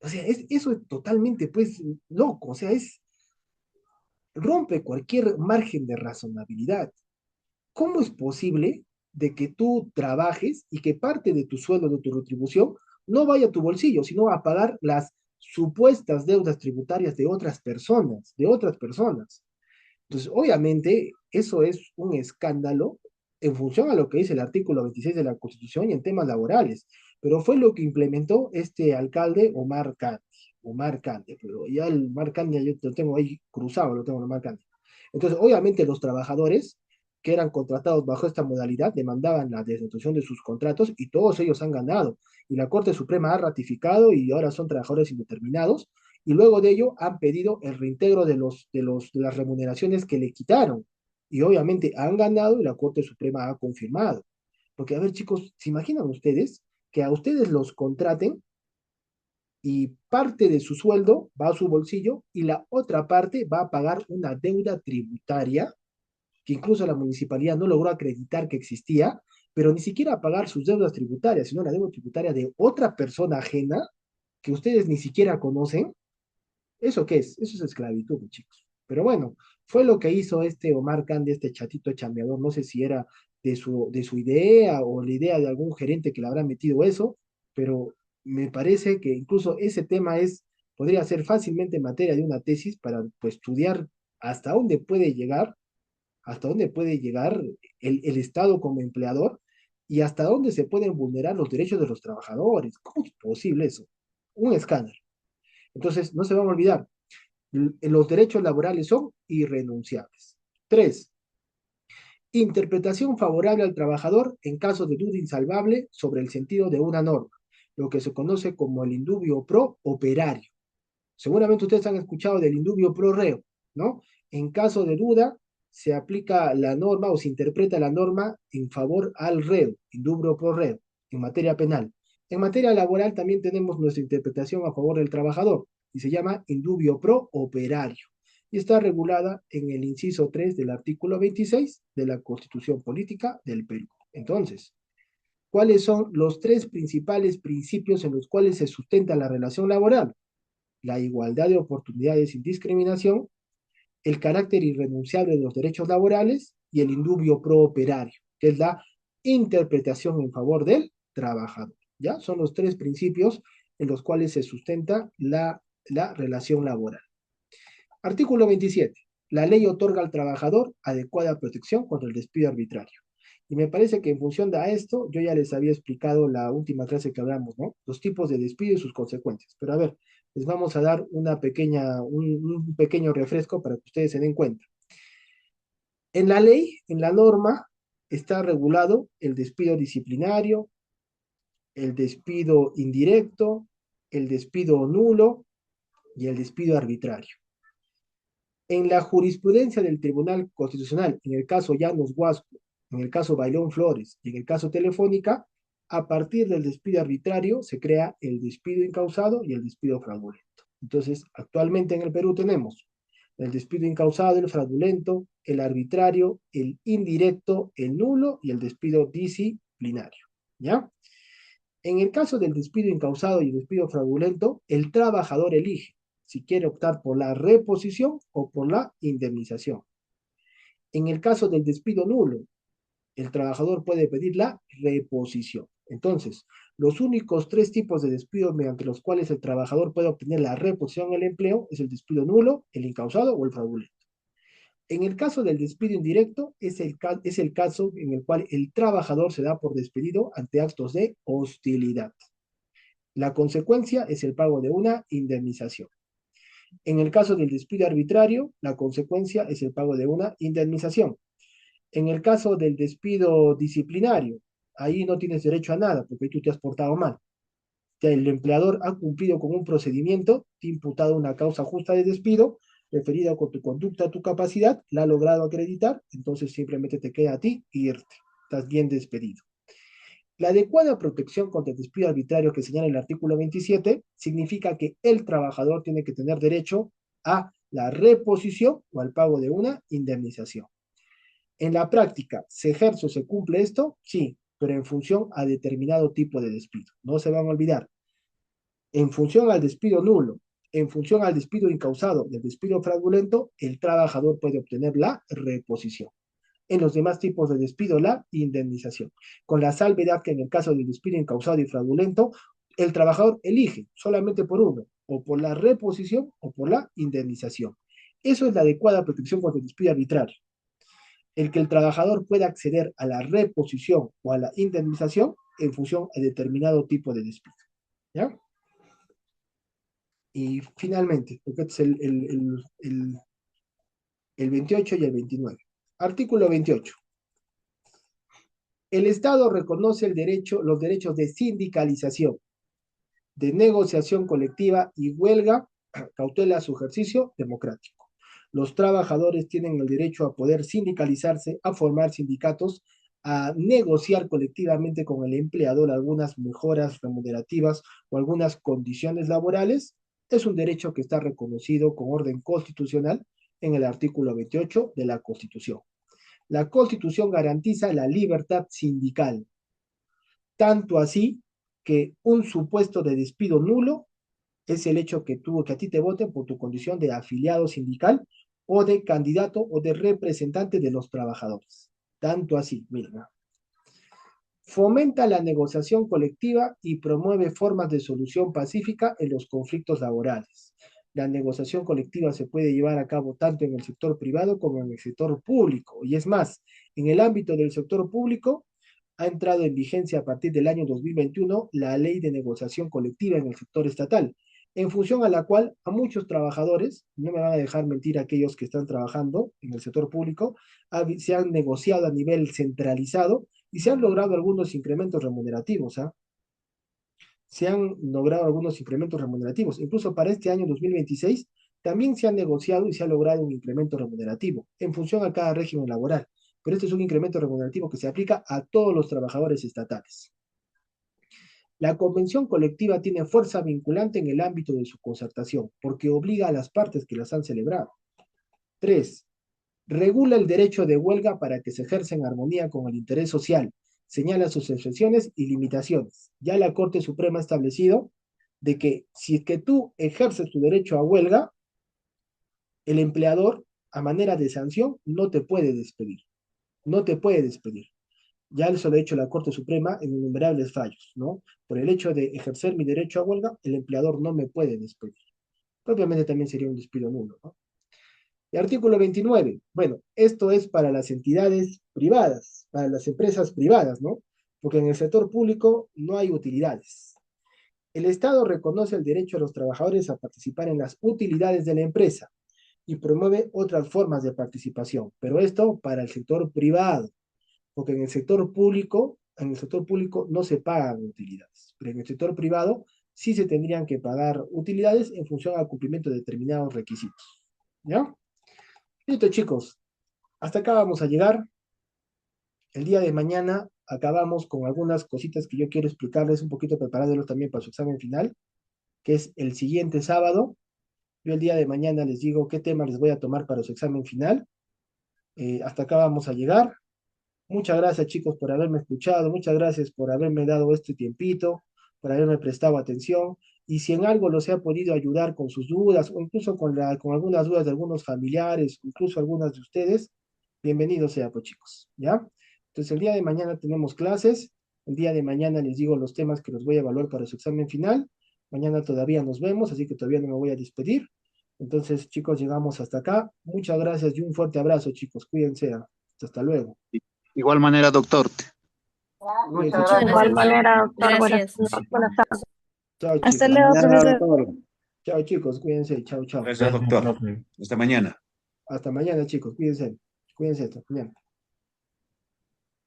O sea, eso es totalmente, pues, loco. O sea, rompe cualquier margen de razonabilidad. ¿Cómo es posible de que tú trabajes y que parte de tu sueldo, de tu retribución, no vaya a tu bolsillo, sino a pagar las supuestas deudas tributarias de otras personas, de otras personas? Entonces, obviamente, eso es un escándalo en función a lo que dice el artículo 26 de la Constitución y en temas laborales. Pero fue lo que implementó este alcalde Omar Candy. Omar Candy, pero ya el Omar Candy yo lo tengo ahí cruzado, lo tengo el Omar Candy. Entonces, obviamente, los trabajadores que eran contratados bajo esta modalidad demandaban la destitución de sus contratos y todos ellos han ganado. Y la Corte Suprema ha ratificado y ahora son trabajadores indeterminados y luego de ello han pedido el reintegro de las remuneraciones que le quitaron. Y obviamente han ganado y la Corte Suprema ha confirmado. Porque, a ver, chicos, ¿se imaginan ustedes que a ustedes los contraten y parte de su sueldo va a su bolsillo y la otra parte va a pagar una deuda tributaria que incluso la municipalidad no logró acreditar que existía, pero ni siquiera pagar sus deudas tributarias, sino la deuda tributaria de otra persona ajena que ustedes ni siquiera conocen? ¿Eso qué es? Eso es esclavitud, chicos. Pero bueno, fue lo que hizo este Omar Khan, de este chatito chambeador. No sé si era de su idea o la idea de algún gerente que le habrá metido eso, pero me parece que incluso ese tema podría ser fácilmente materia de una tesis para, pues, estudiar hasta dónde puede llegar, hasta dónde puede llegar el Estado como empleador y hasta dónde se pueden vulnerar los derechos de los trabajadores. ¿Cómo es posible eso? Un escándalo. Entonces, no se van a olvidar, los derechos laborales son irrenunciables. 3. Interpretación favorable al trabajador en caso de duda insalvable sobre el sentido de una norma, lo que se conoce como el indubio pro operario. Seguramente ustedes han escuchado del indubio pro reo, ¿no? En caso de duda, se aplica la norma o se interpreta la norma en favor al reo, indubio pro reo, en materia penal. En materia laboral también tenemos nuestra interpretación a favor del trabajador y se llama indubio pro operario y está regulada en el inciso 3 del artículo 26 de la Constitución Política del Perú. Entonces, ¿cuáles son los tres principales principios en los cuales se sustenta la relación laboral? La igualdad de oportunidades sin discriminación, el carácter irrenunciable de los derechos laborales y el indubio pro operario, que es la interpretación en favor del trabajador. ¿Ya? Son los tres principios en los cuales se sustenta la relación laboral. Artículo 27. La ley otorga al trabajador adecuada protección contra el despido arbitrario. Y me parece que en función de esto, yo ya les había explicado la última clase que hablamos, ¿no? Los tipos de despido y sus consecuencias. Pero a ver, les vamos a dar un pequeño refresco para que ustedes se den cuenta. En la ley, en la norma, está regulado el despido disciplinario, el despido indirecto, el despido nulo y el despido arbitrario. En la jurisprudencia del Tribunal Constitucional, en el caso Llanos Huasco, en el caso Bailón Flores y en el caso Telefónica, a partir del despido arbitrario se crea el despido incausado y el despido fraudulento. Entonces, actualmente en el Perú tenemos el despido incausado, el fraudulento, el arbitrario, el indirecto, el nulo y el despido disciplinario. ¿Ya? En el caso del despido incausado y el despido fraudulento, el trabajador elige si quiere optar por la reposición o por la indemnización. En el caso del despido nulo, el trabajador puede pedir la reposición. Entonces, los únicos tres tipos de despido mediante los cuales el trabajador puede obtener la reposición en el empleo es el despido nulo, el incausado o el fraudulento. En el caso del despido indirecto, es el caso en el cual el trabajador se da por despedido ante actos de hostilidad. La consecuencia es el pago de una indemnización. En el caso del despido arbitrario, la consecuencia es el pago de una indemnización. En el caso del despido disciplinario, ahí no tienes derecho a nada porque tú te has portado mal. El empleador ha cumplido con un procedimiento, te ha imputado una causa justa de despido, referida con tu conducta, tu capacidad, la ha logrado acreditar, entonces simplemente te queda a ti irte. Estás bien despedido. La adecuada protección contra el despido arbitrario que señala el artículo 27 significa que el trabajador tiene que tener derecho a la reposición o al pago de una indemnización. En la práctica, ¿se ejerce o se cumple esto? Sí, pero en función a determinado tipo de despido. No se van a olvidar. En función al despido nulo, en función al despido incausado, del despido fraudulento, el trabajador puede obtener la reposición. En los demás tipos de despido, la indemnización. Con la salvedad que en el caso del despido incausado y fraudulento, el trabajador elige solamente por uno, o por la reposición o por la indemnización. Eso es la adecuada protección contra el despido arbitrario. El que el trabajador pueda acceder a la reposición o a la indemnización en función a determinado tipo de despido. ¿Ya? Y finalmente, porque este es el 28 y el 29. Artículo 28. El Estado reconoce los derechos de sindicalización, de negociación colectiva y huelga, cautela su ejercicio democrático. Los trabajadores tienen el derecho a poder sindicalizarse, a formar sindicatos, a negociar colectivamente con el empleador algunas mejoras remunerativas o algunas condiciones laborales. Es un derecho que está reconocido con orden constitucional en el artículo 28 de la Constitución. La Constitución garantiza la libertad sindical, tanto así que un supuesto de despido nulo es el hecho que a ti te voten por tu condición de afiliado sindical o de candidato o de representante de los trabajadores. Tanto así, mira. Fomenta la negociación colectiva y promueve formas de solución pacífica en los conflictos laborales. La negociación colectiva se puede llevar a cabo tanto en el sector privado como en el sector público. Y es más, en el ámbito del sector público ha entrado en vigencia a partir del año 2021 la ley de negociación colectiva en el sector estatal, en función a la cual a muchos trabajadores, no me van a dejar mentir aquellos que están trabajando en el sector público, se han negociado a nivel centralizado y se han logrado algunos incrementos remunerativos, ¿ah? Se han logrado algunos incrementos remunerativos. Incluso para este año 2026 también se han negociado y se ha logrado un incremento remunerativo en función a cada régimen laboral. Pero este es un incremento remunerativo que se aplica a todos los trabajadores estatales. La convención colectiva tiene fuerza vinculante en el ámbito de su concertación, porque obliga a las partes que las han celebrado. 3. Regula el derecho de huelga para que se ejerza en armonía con el interés social. Señala sus excepciones y limitaciones. Ya la Corte Suprema ha establecido de que si es que tú ejerces tu derecho a huelga, el empleador, a manera de sanción, no te puede despedir. No te puede despedir. Ya eso lo ha hecho la Corte Suprema en innumerables fallos, ¿no? Por el hecho de ejercer mi derecho a huelga, el empleador no me puede despedir. Propiamente también sería un despido nulo, ¿no? Y artículo 29. Bueno, esto es para las entidades privadas, para las empresas privadas, ¿no? Porque en el sector público no hay utilidades. El Estado reconoce el derecho a los trabajadores a participar en las utilidades de la empresa y promueve otras formas de participación, pero esto para el sector privado, porque en el sector público no se pagan utilidades, pero en el sector privado sí se tendrían que pagar utilidades en función al cumplimiento de determinados requisitos. ¿Ya? Listo, chicos. Hasta acá vamos a llegar. El día de mañana acabamos con algunas cositas que yo quiero explicarles un poquito, preparándolos también para su examen final, que es el siguiente sábado. Yo el día de mañana les digo qué tema les voy a tomar para su examen final. Hasta acá vamos a llegar. Muchas gracias, chicos, por haberme escuchado. Muchas gracias por haberme dado este tiempito, por haberme prestado atención. Y si en algo los he podido ayudar con sus dudas, o incluso con algunas dudas de algunos familiares, incluso algunas de ustedes, bienvenido sea, pues, chicos, ¿ya? Entonces, el día de mañana tenemos clases. El día de mañana les digo los temas que los voy a evaluar para su examen final. Mañana todavía nos vemos, así que todavía no me voy a despedir. Entonces, chicos, llegamos hasta acá. Muchas gracias y un fuerte abrazo, chicos. Cuídense. Hasta luego. Igual manera, doctor. Cuídense, Muchas chicos. De igual gracias. manera, doctor, Gracias. buenas tardes. Chao, Hasta chicos. luego, Mañana, profesor. doctor. Chao, chicos. Cuídense. Chao, chao. Gracias, doctor. Hasta mañana. Hasta mañana, chicos. Cuídense. Cuídense. Hasta mañana.